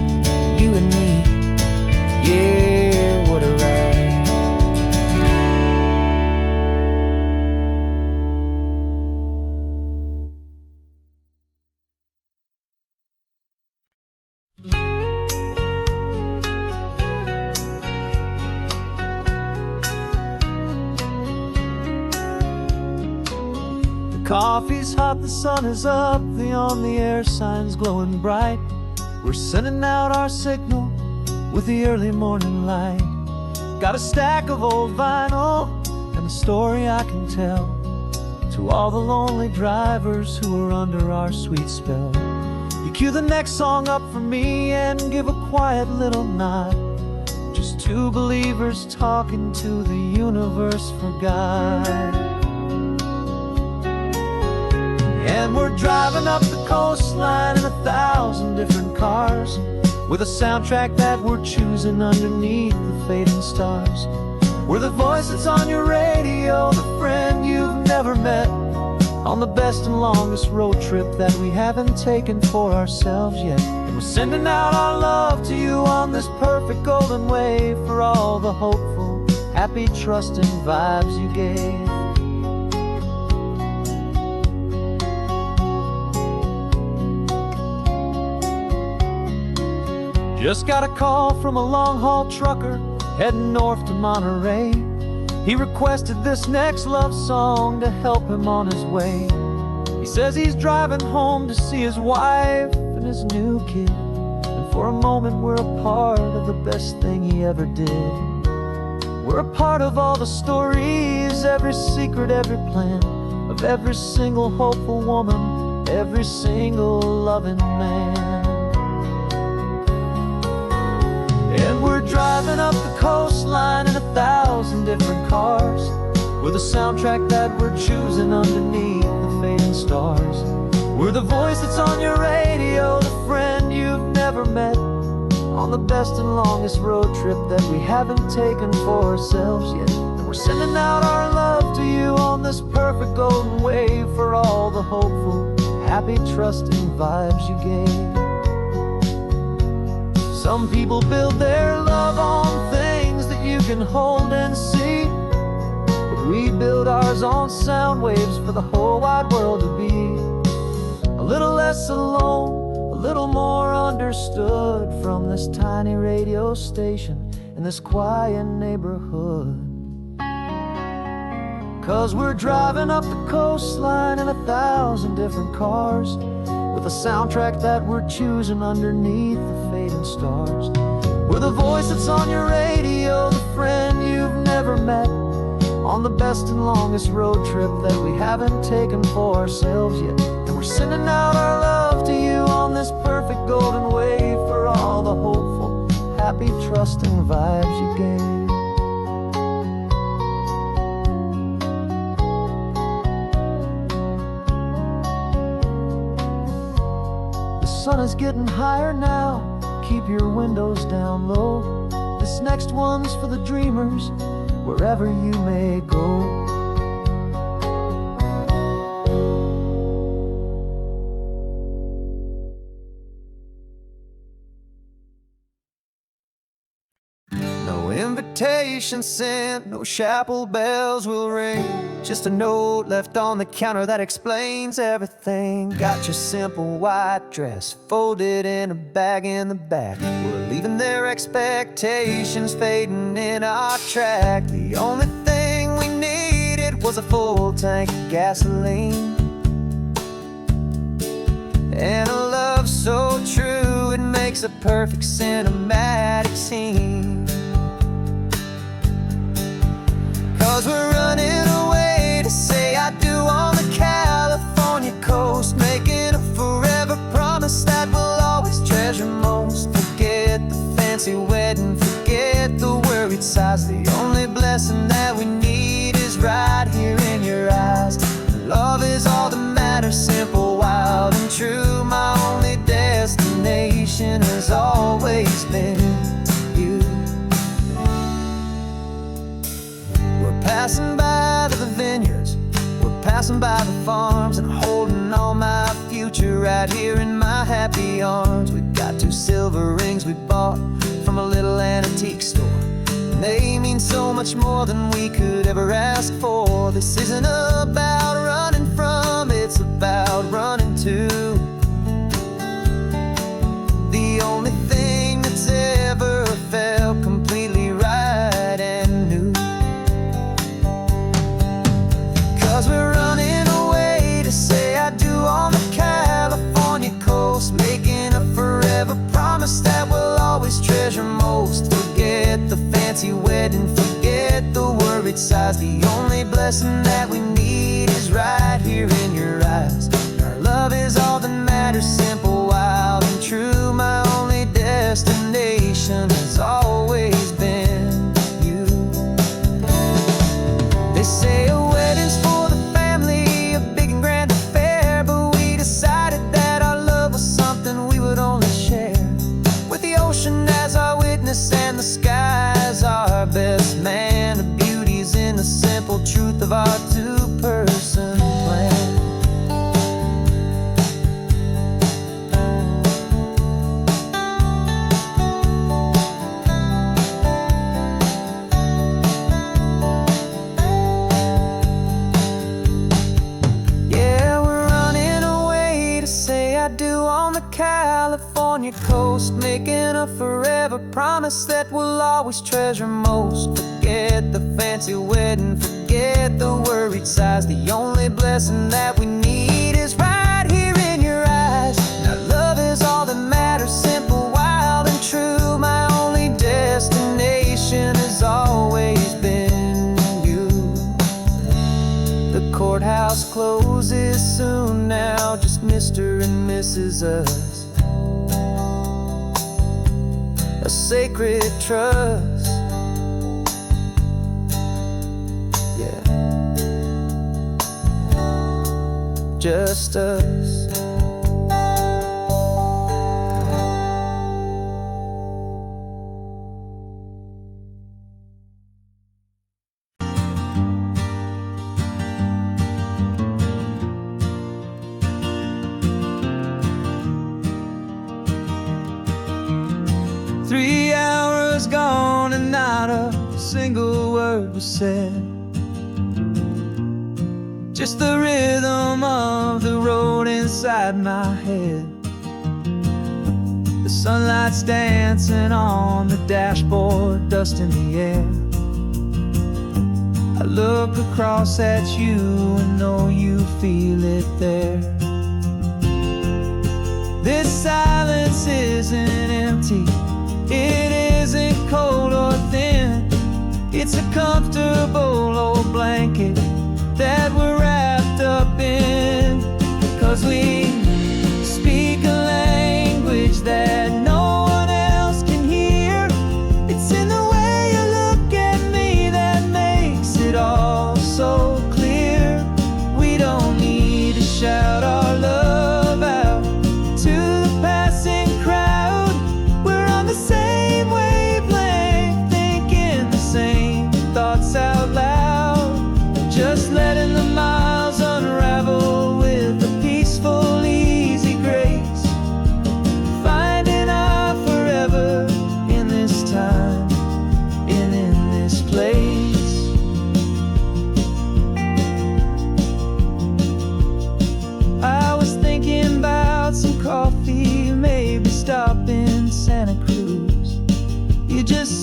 you and me. Yeah, what a ride. Coffee's hot, the sun is up, the on-the-air sign's glowing bright. We're sending out our signal with the early morning light. Got a stack of old vinyl and a story I can tell to all the lonely drivers who are under our sweet spell. You cue the next song up for me and give a quiet little nod. Just two believers talking to the universe for God. And we're driving up the coastline in 1,000 different cars, with a soundtrack that we're choosing underneath the fading stars. We're the voice that's on your radio, the friend you've never met, on the best and longest road trip that we haven't taken for ourselves yet. And we're sending out our love to you on this perfect golden wave for all the hopeful, happy, trusting vibes you gave. Just got a call from a long-haul trucker heading north to Monterey. He requested this next love song to help him on his way. He says he's driving home to see his wife and his new kid, and for a moment we're a part of the best thing he ever did. We're a part of all the stories, every secret, every plan, of every single hopeful woman, every single loving man. And we're driving up the coastline in 1,000 different cars, with a soundtrack that we're choosing underneath the fading stars. We're the voice that's on your radio, the friend you've never met, on the best and longest road trip that we haven't taken for ourselves yet. And we're sending out our love to you on this perfect golden wave for all the hopeful, happy, trusting vibes you gave. Some people build their love on things that you can hold and see, but we build ours on sound waves for the whole wide world to be a little less alone, a little more understood, from this tiny radio station in this quiet neighborhood. 'Cause we're driving up the coastline in 1,000 different cars, with a soundtrack that we're choosing underneath the fading stars. We're the voice that's on your radio, the friend you've never met, on the best and longest road trip that we haven't taken for ourselves yet. And we're sending out our love to you on this perfect golden wave for all the hopeful, happy, trusting vibes you gave. The sun is getting higher now, keep your windows down low. This next one's for the dreamers, wherever you may go. No invitation sent, no chapel bells will ring. Just a note left on the counter that explains everything. Got your simple white dress folded in a bag in the back. We're leaving their expectations fading in our track. The only thing we needed was a full tank of gasoline, and a love so true it makes a perfect cinematic scene. 'Cause we're running away to say I do on the California coast, making a forever promise that we'll always treasure most. Forget the fancy wedding, forget the worried sighs. The only blessing that we need is right here in your eyes. Love is all that matters, simple, wild, and true. My only destination has always been you. We're passing by the vineyards, we're passing by the farms, and holding on my future right here in my happy arms. We've got 2 silver rings we bought from a little antique store, and they mean so much more than we could ever ask for. This isn't about running from, it's about running to the only thing that's ever felt completely right and new. 'Cause we're running away to say I do on the California coast, making a forever promise that we'll always treasure most. Forget the fancy wedding, forget the worried sighs. The only blessing that we need is right here in your eyes. Our love is all that matters, simple, wild, and true. My only destination has always been you. They say a wedding's for the family, a big and grand affair, but we decided that our love was something we would only share with the ocean as our witness and the sky as our best man. The beauty's in the simple truth of our 2-person plan. Yeah, we're running away to say I do on the California coast, making a forever promise that we'll always treasure most. Forget the fancy wedding, forget the worried sighs. The only blessing that we need is right here in your eyes. Now love is all that matters, simple, wild, and true. My only destination has always been you. The courthouse closes soon now, just Mr. and Mrs. Us. A sacred trust, yeah, just us. Three hours gone and not a single word was said. Just the rhythm of the road inside my head. The sunlight's dancing on the dashboard, dust in the air. I look across at you and know you feel it there. This silence isn't empty, it isn't cold or thin. It's a comfortable old blanket that we're wrapped up in. 'Cause we speak a language that no one else can hear. It's in the way you look at me that makes it all so clear. We don't need to shout our love out to the passing crowd. We're on the same wavelength, thinking the same thoughts out loud.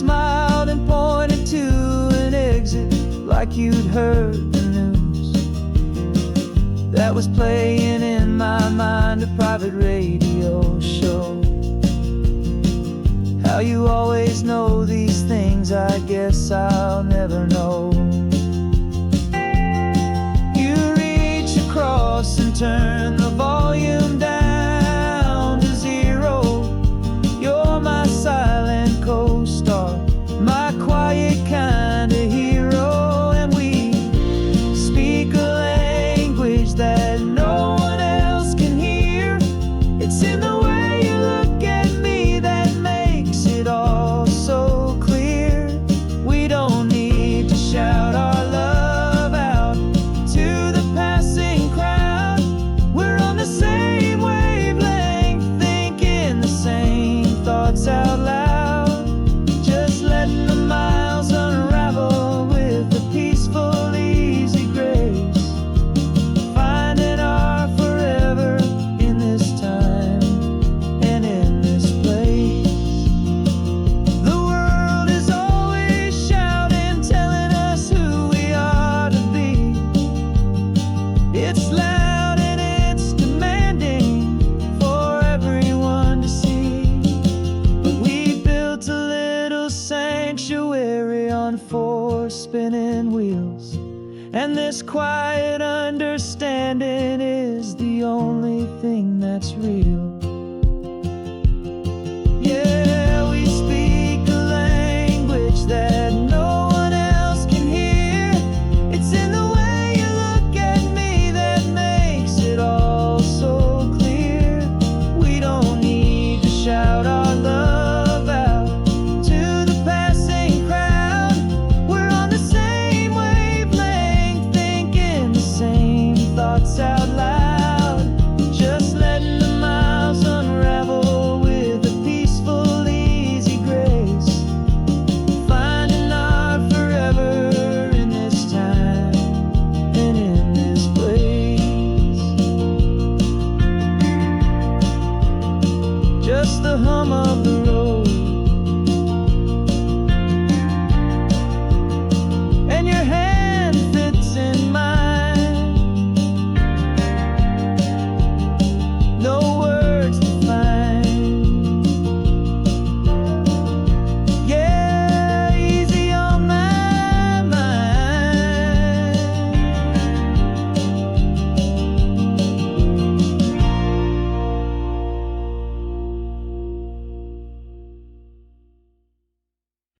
smiled and pointed to an exit like you'd heard the news. That was playing in my mind, a private radio show. How you always know these things, I guess I'll never know. You reach across and turn the volume down to 0. You're my silent co-star, my quiet kind of hero. And we speak a language that no one else can hear. It's in the way you look at me that makes it all so clear. We don't need to shout our love out to the passing crowd. We're on the same wavelength, thinking the same thoughts out loud. Just letting the miles unravel with a peaceful, easy grace. Finding our forever in this time and in this place. The world is always shouting, telling us who we are to be. It's loud and it's demanding for everyone to see. But we built a little sanctuary on 4 spinning wheels, and this quiet